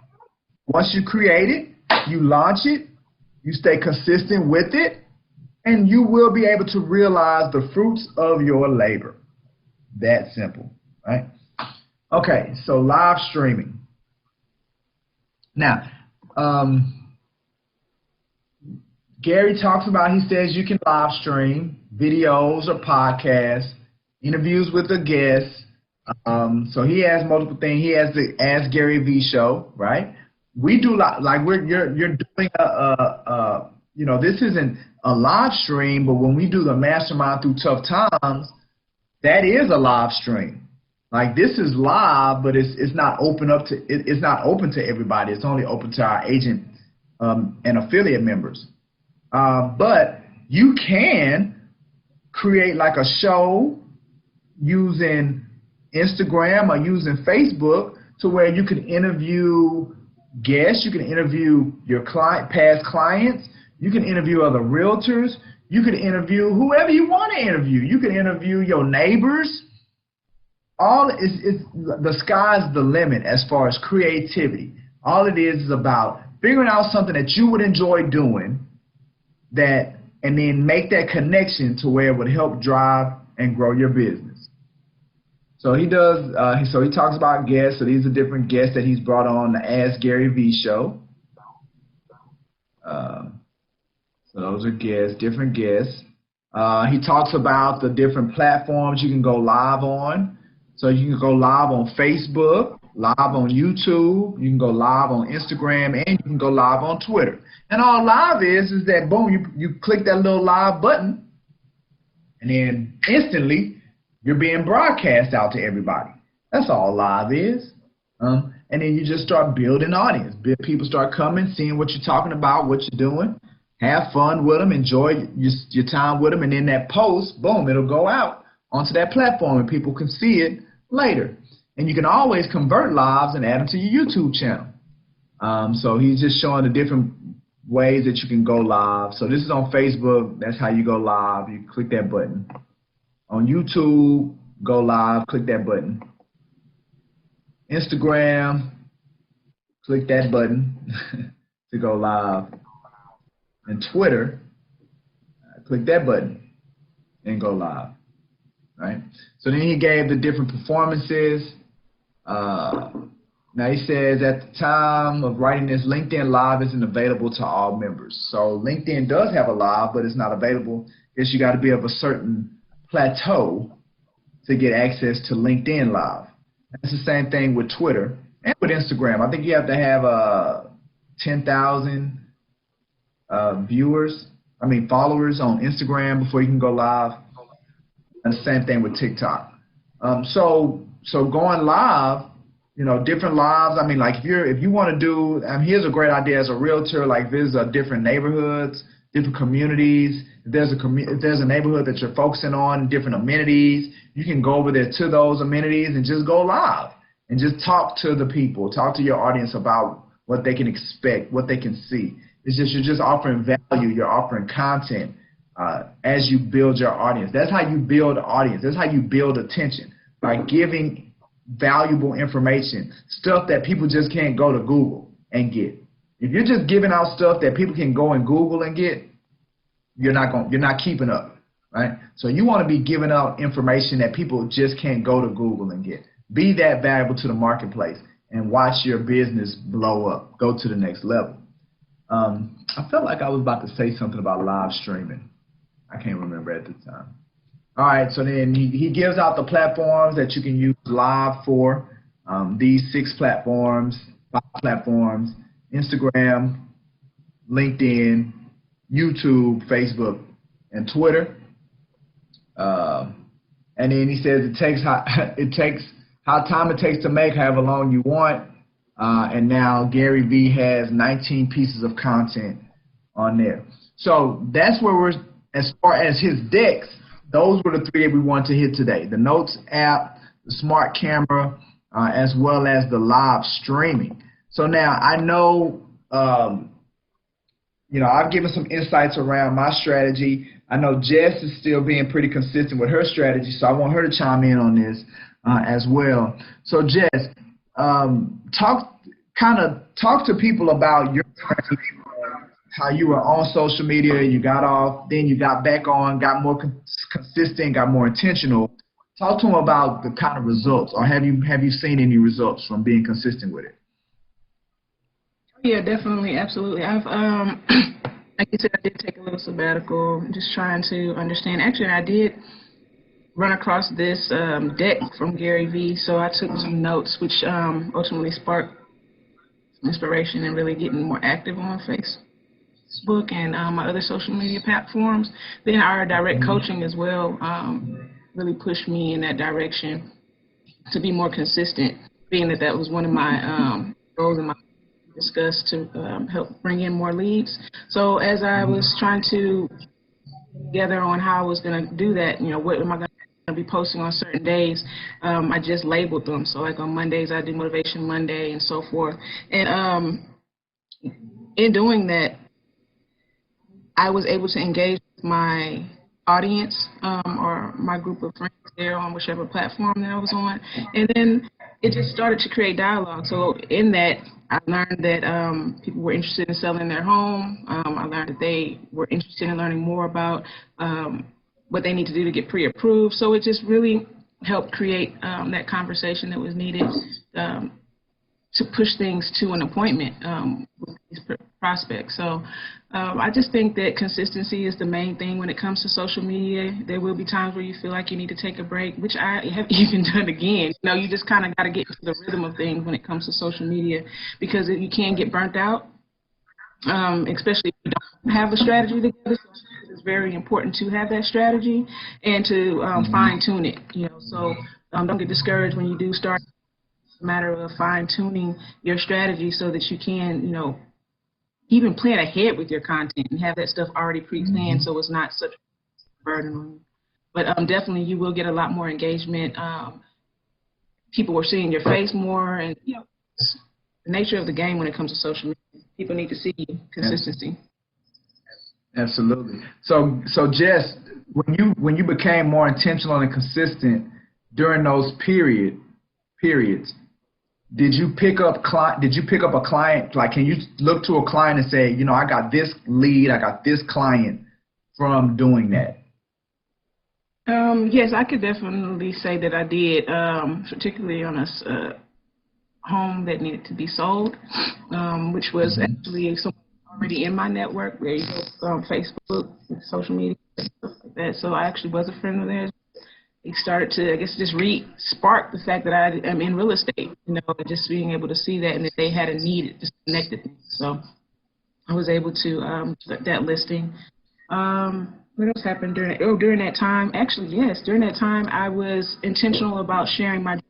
Once you create it, you launch it, you stay consistent with it, and you will be able to realize the fruits of your labor. That simple, right? Okay, so live streaming. Now, Gary talks about, he says you can live stream videos or podcasts, interviews with a guest. So he has multiple things. He has the Ask Gary V show, right? We do you're doing this isn't a live stream, but when we do the Mastermind Through Tough Times, that is a live stream. Like this is live, but it's not open to everybody. It's only open to our agent and affiliate members. But you can create like a show using Instagram or using Facebook to where you can interview guests, you can interview your past clients, you can interview other realtors, you can interview whoever you want to interview. You can interview your neighbors. The sky's the limit as far as creativity. All it is about figuring out something that you would enjoy doing, and then make that connection to where it would help drive and grow your business. So he does. So he talks about guests. So these are different guests that he's brought on the Ask Gary V show. So those are guests, different guests. He talks about the different platforms you can go live on. So you can go live on Facebook, live on YouTube, you can go live on Instagram, and you can go live on Twitter. And all live is that, boom, you click that little live button, and then instantly you're being broadcast out to everybody. That's all live is. And then you just start building audience. People start coming, seeing what you're talking about, what you're doing. have fun with them, enjoy your time with them, and then that post, boom, it'll go out onto that platform and people can see it later. And you can always convert lives and add them to your YouTube channel. So he's just showing the different ways that you can go live. So this is on Facebook. That's how you go live. You click that button. On YouTube, go live, click that button. Instagram, click that button to go live. And Twitter, click that button and go live. Right? So then he gave the different performances. Now he says at the time of writing this, LinkedIn Live isn't available to all members. So LinkedIn does have a live, but it's not available because you got to be of a certain plateau to get access to LinkedIn Live. It's the same thing with Twitter and with Instagram. I think you have to have 10,000 followers on Instagram before you can go live. And the same thing with TikTok. So going live, you know, different lives. I mean, like if you want to do, here's a great idea as a realtor. Like visit different neighborhoods, different communities. If there's a neighborhood that you're focusing on, different amenities, you can go over there to those amenities and just go live and just talk to the people, talk to your audience about what they can expect, what they can see. It's just you're just offering value, you're offering content as you build your audience. That's how you build audience. That's how you build attention, by giving valuable information, stuff that people just can't go to Google and get. If you're just giving out stuff that people can go and Google and get, you're not keeping up, right? So you want to be giving out information that people just can't go to Google and get. Be that valuable to the marketplace and watch your business blow up, go to the next level. I felt like I was about to say something about live streaming. I can't remember at the time. All right, so then he gives out the platforms that you can use live for. These 5 platforms, Instagram, LinkedIn, YouTube, Facebook, and Twitter. And then he says how time it takes to make, however long you want. And now Gary Vee has 19 pieces of content on there. So that's where we're, as far as his decks, those were the 3 that we wanted to hit today. The Notes app, the smart camera, as well as the live streaming. So now I know, I've given some insights around my strategy. I know Jess is still being pretty consistent with her strategy, so I want her to chime in on this as well. So Jess, talk to people about your strategy, how you were on social media, you got off, then you got back on, got more consistent, got more intentional. Talk to them about the kind of results, or have you seen any results from being consistent with it? Yeah, definitely, absolutely. I've, like you said, I did take a little sabbatical, just trying to understand. Actually, I did run across this deck from Gary Vee, so I took some notes, which ultimately sparked inspiration and really getting more active on Facebook and my other social media platforms. Then our direct coaching as well really pushed me in that direction to be more consistent, being that was one of my goals in my discuss to help bring in more leads. So as I was trying to gather on how I was going to do that, what am I going to be posting on certain days, I just labeled them. So like on Mondays, I do Motivation Monday and so forth. And in doing that, I was able to engage with my audience or my group of friends there on whichever platform that I was on. And then it just started to create dialogue. So in that, I learned that people were interested in selling their home. I learned that they were interested in learning more about what they need to do to get pre-approved. So it just really helped create that conversation that was needed to push things to an appointment with these prospects. So I just think that consistency is the main thing when it comes to social media. There will be times where you feel like you need to take a break, which I have even done again. You just kind of got to get into the rhythm of things when it comes to social media, because you can get burnt out, especially if you don't have a strategy together. So it's very important to have that strategy and to fine tune it. So don't get discouraged when you do start. It's a matter of fine tuning your strategy so that you can, even plan ahead with your content and have that stuff already pre-planned, so it's not such a burden on you. But definitely you will get a lot more engagement. People are seeing your face more, and it's the nature of the game when it comes to social media. People need to see consistency. Absolutely. So Jess, when you became more intentional and consistent during those periods, did you pick up a client? Like, can you look to a client and say, you know, I got this lead, I got this client from doing that? Yes, I could definitely say that I did, particularly on a home that needed to be sold, which was actually someone already in my network, where you go Facebook, social media, stuff like that. So I actually was a friend of theirs. It started to, I guess, just spark the fact that I am in real estate, you know, and just being able to see that, and that they had a need, it just connected me. So I was able to get that listing. What else happened during that time? Actually, yes, during that time, I was intentional about sharing my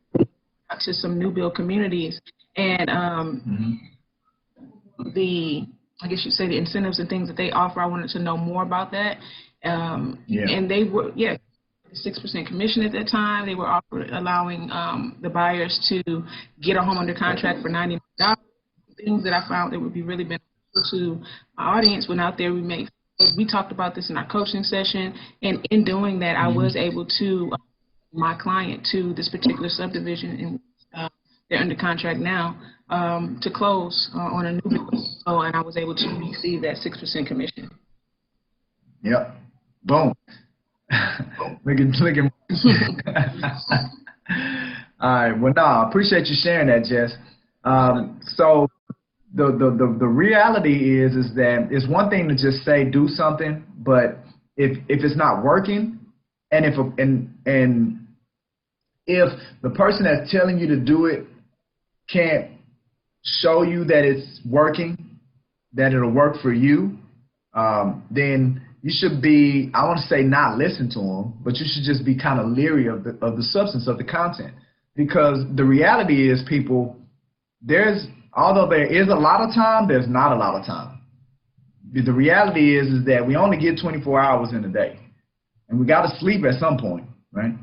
out to some new build communities, and I guess you'd say the incentives and things that they offer. I wanted to know more about that, and they were 6% commission at that time. They were allowing the buyers to get a home under contract for $99. Things that I found that would be really beneficial to our audience. When out there, we talked about this in our coaching session, and in doing that, I was able to my client to this particular subdivision, and they're under contract now to close on a new build. So, and I was able to receive that 6% commission. Yep. Boom. Look at All right. Well, no, I appreciate you sharing that, Jess. So the reality is that it's one thing to just say do something, but if it's not working, and if the person that's telling you to do it can't show you that it's working, that it'll work for you, then you should be, I want to say not listen to them, but you should just be kind of leery of the substance of the content. Because the reality is, people, although there is a lot of time, there's not a lot of time. The reality is that we only get 24 hours in a day, and we got to sleep at some point, right?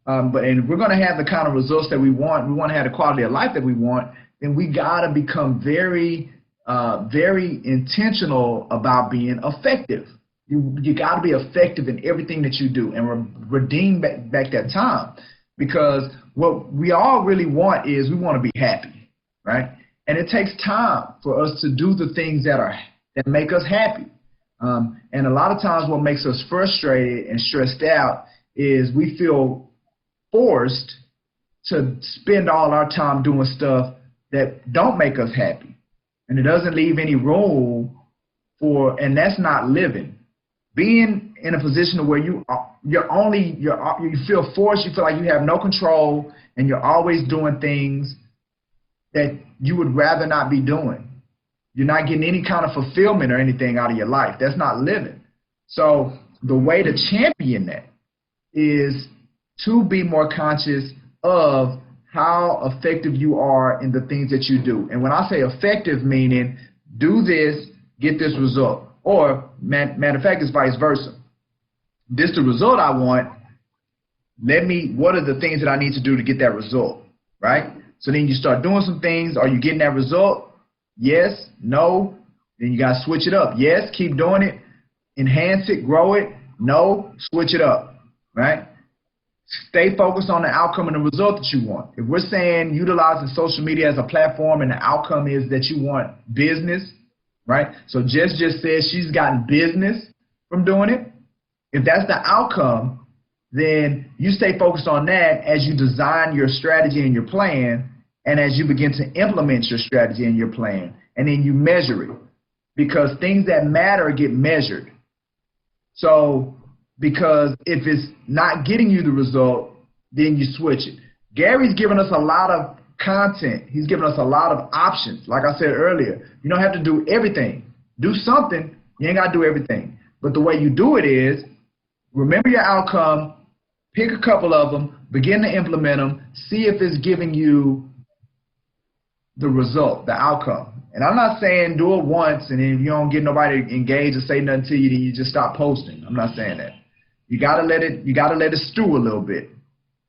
But if we're going to have the kind of results that we want to have the quality of life that we want, then we got to become very, very intentional about being effective. You got to be effective in everything that you do, and redeem back that time. Because what we all really want is, we want to be happy, right? And it takes time for us to do the things that make us happy. And a lot of times what makes us frustrated and stressed out is we feel forced to spend all our time doing stuff that don't make us happy. And it doesn't leave any room and that's not living. Being in a position where you feel forced, you feel like you have no control, and you're always doing things that you would rather not be doing. You're not getting any kind of fulfillment or anything out of your life. That's not living. So the way to champion that is to be more conscious of how effective you are in the things that you do. And when I say effective, meaning do this, get this result. Or, matter of fact, it's vice versa. This is the result I want. What are the things that I need to do to get that result, right? So then you start doing some things. Are you getting that result? Yes, no. Then you got to switch it up. Yes, keep doing it. Enhance it, grow it. No, switch it up, right? Stay focused on the outcome and the result that you want. If we're saying utilizing social media as a platform and the outcome is that you want business, right? So Jess just said she's gotten business from doing it. If that's the outcome, then you stay focused on that as you design your strategy and your plan, and as you begin to implement your strategy and your plan, and then you measure it. Because things that matter get measured. So, because if it's not getting you the result, then you switch it. Gary's given us a lot of content. He's given us a lot of options. Like I said earlier, you don't have to do everything. Do something. You ain't got to do everything. But the way you do it is, remember your outcome, pick a couple of them, begin to implement them, see if it's giving you the result, the outcome. And I'm not saying do it once and if you don't get nobody engaged or say nothing to you, then you just stop posting. I'm not saying that. You gotta let it stew a little bit.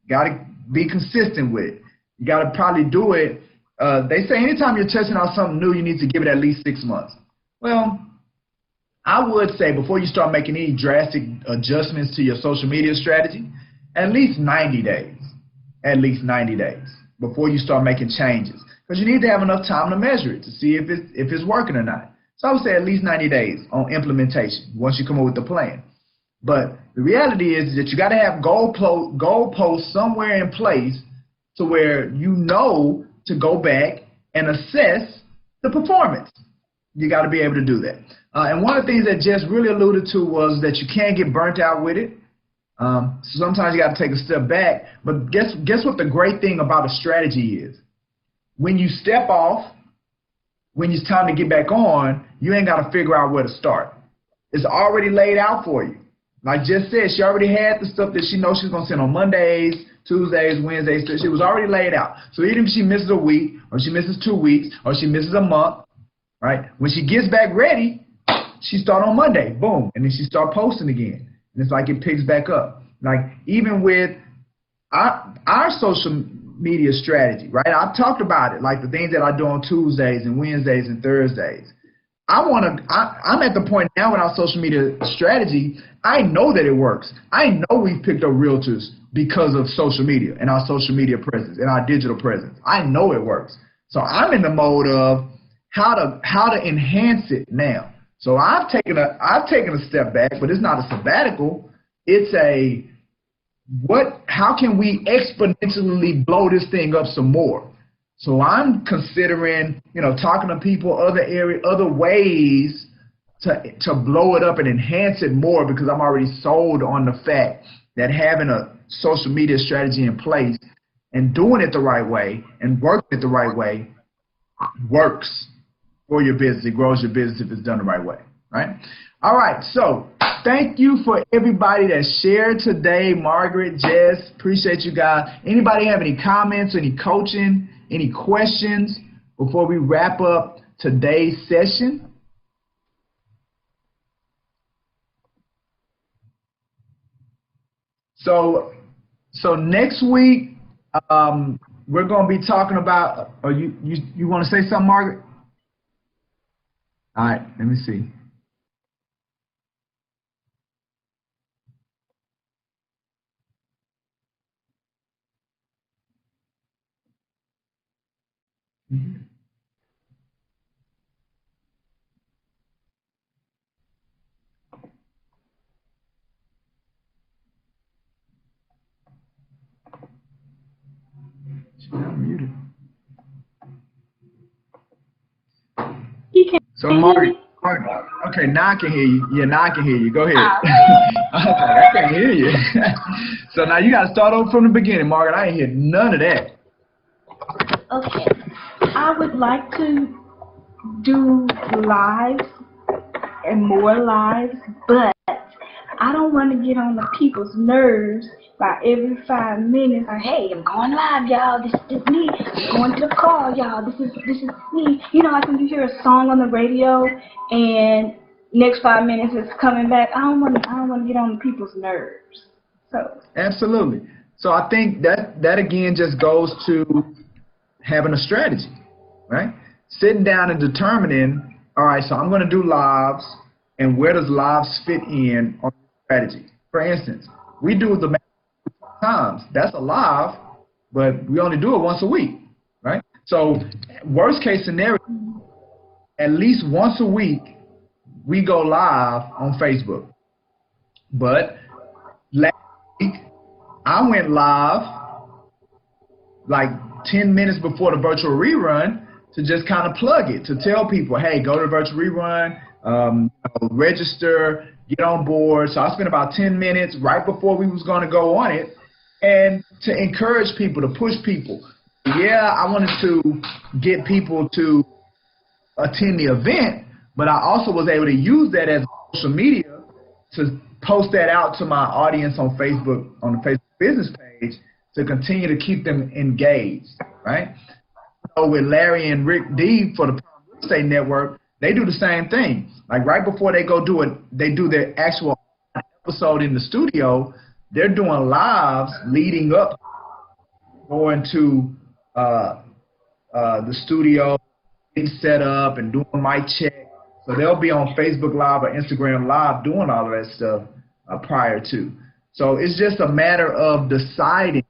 You gotta be consistent with it. You gotta probably do it. They say anytime you're testing out something new, you need to give it at least 6 months. Well, I would say before you start making any drastic adjustments to your social media strategy, at least 90 days. At least 90 days before you start making changes. Because you need to have enough time to measure it to see if it's working or not. So I would say at least 90 days on implementation once you come up with the plan. But the reality is that you got to have goalposts somewhere in place to where you know to go back and assess the performance. You got to be able to do that. And one of the things that Jess really alluded to was that you can't get burnt out with it. So sometimes you got to take a step back. But guess what the great thing about a strategy is? When you step off, when it's time to get back on, you ain't got to figure out where to start. It's already laid out for you. Like Jess said, she already had the stuff that she knows she's going to send on Mondays, Tuesdays, Wednesdays. She was already laid out. So even if she misses a week or she misses 2 weeks or she misses a month, right? When she gets back ready, she start on Monday, boom, and then she start posting again. And it's like it picks back up. Like even with our social media strategy, right? I've talked about it, like the things that I do on Tuesdays and Wednesdays and Thursdays. I'm at the point now with our social media strategy, I know that it works. I know we've picked up realtors because of social media and our social media presence and our digital presence. I know it works. So I'm in the mode of how to enhance it now. So I've taken a step back, but it's not a sabbatical. It's how can we exponentially blow this thing up some more? So I'm considering, talking to people, other ways to blow it up and enhance it more, because I'm already sold on the fact that having a social media strategy in place and doing it the right way and working it the right way works for your business. It grows your business if it's done the right way, right? All right, so thank you for everybody that shared today. Margaret, Jess, appreciate you guys. Anybody have any comments, any coaching, any questions before we wrap up today's session? So next week, we're going to be talking about, you want to say something, Margaret? All right, let me see. She's not muted. So Margaret, okay, now I can hear you. Yeah, now I can hear you. Go ahead. I can't hear you. So now you got to start over from the beginning, Margaret. I ain't hear none of that. Okay. I would like to do lives and more lives, but I don't want to get on the people's nerves by every 5 minutes. Or, hey, I'm going live, y'all. This is me. I'm going to the call, y'all. This is me. Like when you hear a song on the radio and next 5 minutes it's coming back. I don't want to get on the people's nerves. So absolutely. So I think that again just goes to having a strategy, right? Sitting down and determining, all right, so I'm going to do lives, and where does lives fit in on strategy? For instance, we do the times. That's a live, but we only do it once a week, right? So worst case scenario, at least once a week, we go live on Facebook. But last week, I went live like 10 minutes before the virtual rerun to just kind of plug it, to tell people, hey, go to the virtual rerun, register, get on board. So I spent about 10 minutes right before we was going to go on it, and to encourage people, to push people. Yeah, I wanted to get people to attend the event, but I also was able to use that as social media to post that out to my audience on Facebook, on the Facebook business page, to continue to keep them engaged, right? So with Larry and Rick D for the Estate Network, they do the same thing. Like right before they go do it, they do their actual episode in the studio. They're doing lives leading up, going to the studio, getting set up and doing mic check. So they'll be on Facebook Live or Instagram Live doing all of that stuff prior to. So it's just a matter of deciding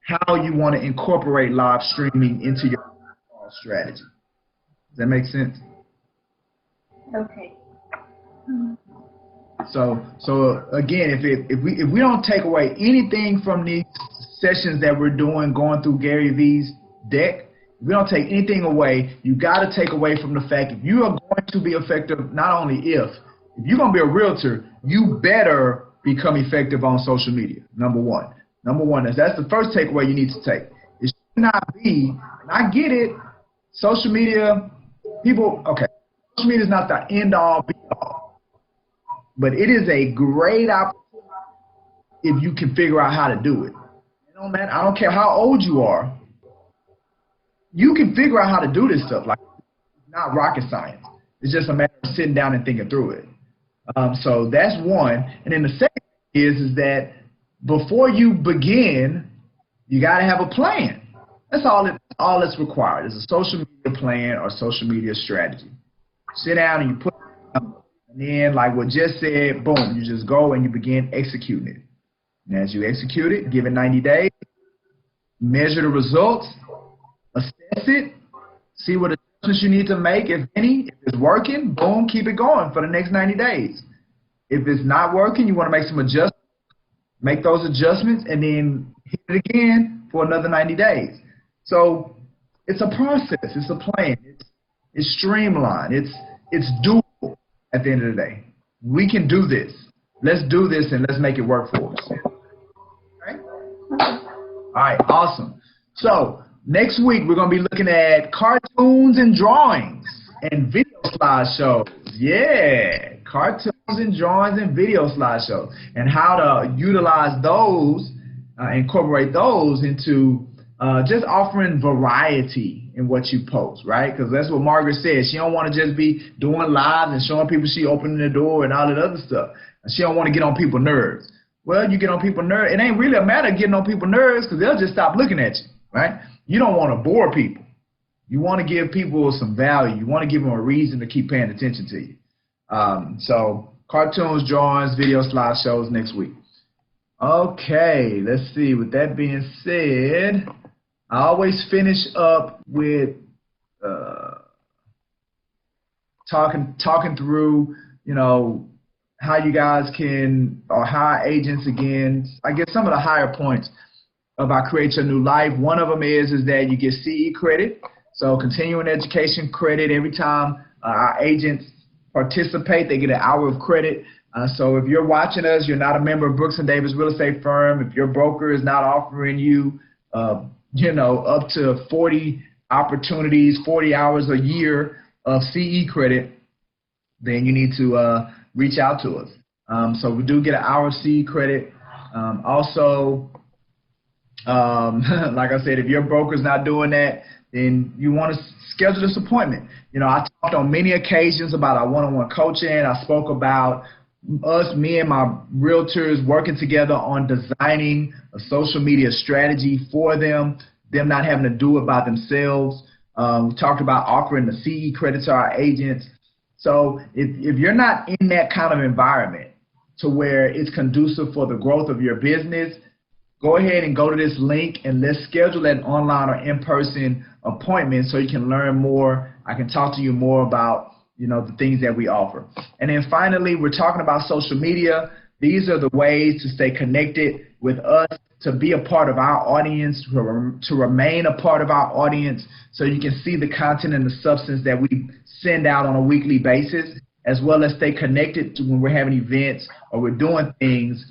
how you want to incorporate live streaming into your strategy. Does that make sense? Okay. So again, if we don't take away anything from these sessions that we're doing, going through Gary V's deck, if we don't take anything away, you got to take away from the fact if you are going to be effective, not only if you're going to be a realtor, you better become effective on social media. Number one, that's the first takeaway you need to take. It should not be, and I get it, social media, social media is not the end all be all, but it is a great opportunity if you can figure out how to do it. You know, man, I don't care how old you are, you can figure out how to do this stuff. Like, it's not rocket science. It's just a matter of sitting down and thinking through it. So that's one. And then the second is that before you begin, you got to have a plan. That's all that's required is a social media plan or social media strategy. Sit down and you put it down, and then, like what Jess said, boom, you just go and you begin executing it. And as you execute it, give it 90 days, measure the results, assess it, see what adjustments you need to make, if any. If it's working, boom, keep it going for the next 90 days. If it's not working, you want to make some adjustments, make those adjustments, and then hit it again for another 90 days. So it's a process. It's a plan. It's streamlined. It's doable at the end of the day. We can do this. Let's do this and let's make it work for us. Okay? All right, awesome. So next week, we're going to be looking at cartoons and drawings and video slideshows. Yeah, cartoons and drawings and video slideshows, and how to utilize those, incorporate those into just offering variety in what you post, right? Because that's what Margaret said. She don't want to just be doing lives and showing people she opening the door and all that other stuff. And she don't want to get on people's nerves. Well, you get on people's nerves. It ain't really a matter of getting on people's nerves because they'll just stop looking at you, right? You don't want to bore people. You want to give people some value. You want to give them a reason to keep paying attention to you. So cartoons, drawings, video slideshows next week. Okay, let's see. With that being said, I always finish up with talking through, you know, how you guys can, or how agents, again, I guess some of the higher points about Create Your New Life. One of them is that you get CE credit, so continuing education credit. Every time our agents participate, they get an hour of credit. So if you're watching us, you're not a member of Brooks & Davis Real Estate Firm, if your broker is not offering you, you know, up to 40 opportunities, 40 hours a year of CE credit, then you need to reach out to us. So we do get an hour of CE credit. Also, like I said, if your broker's not doing that, then you want to schedule this appointment. You know, I talked on many occasions about our one-on-one coaching. I spoke about me and my realtors working together on designing a social media strategy for them not having to do it by themselves. We talked about offering the CE credit to our agents. So if you're not in that kind of environment to where it's conducive for the growth of your business, go ahead and go to this link and let's schedule an online or in-person appointment so you can learn more. I can talk to you more about, you know, the things that we offer. And then finally, we're talking about social media. These are the ways to stay connected with us, to be a part of our audience, to remain a part of our audience, so you can see the content and the substance that we send out on a weekly basis, as well as stay connected to when we're having events or we're doing things,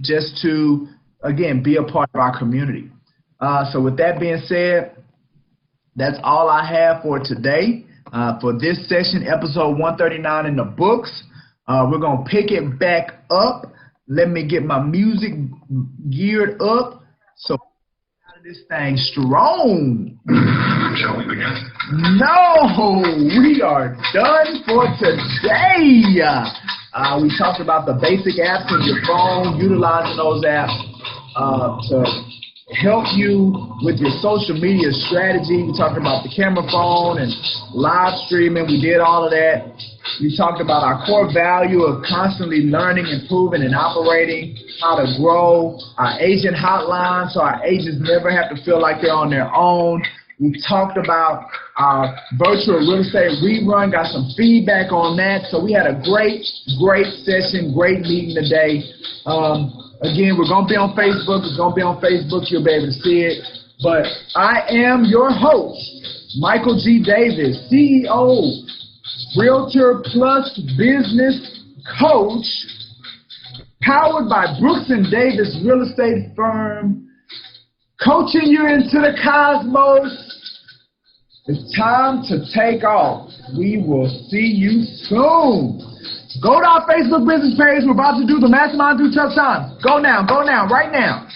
just to, again, be a part of our community. So with that being said, that's all I have for today. For this session, episode 139 in the books. We're going to pick it back up. Let me get my music geared up. So This thing strong. Shall we begin? No, we are done for today. We talked about the basic apps in your phone, utilizing those apps to help you with your social media strategy. We talked about the camera phone and live streaming. We did all of that. We talked about our core value of constantly learning, improving, and operating, how to grow our agent hotline so our agents never have to feel like they're on their own. We talked about our virtual real estate rerun, got some feedback on that. So we had a great session, great meeting today. Again, we're going to be on Facebook. It's going to be on Facebook. You'll be able to see it. But I am your host, Michael G. Davis, CEO, Realtor Plus Business Coach, powered by Brooks & Davis Real Estate Firm, coaching you into the cosmos. It's time to take off. We will see you soon. Go to our Facebook business page. We're about to do the Mastermind Through Tough Times. Go now, right now.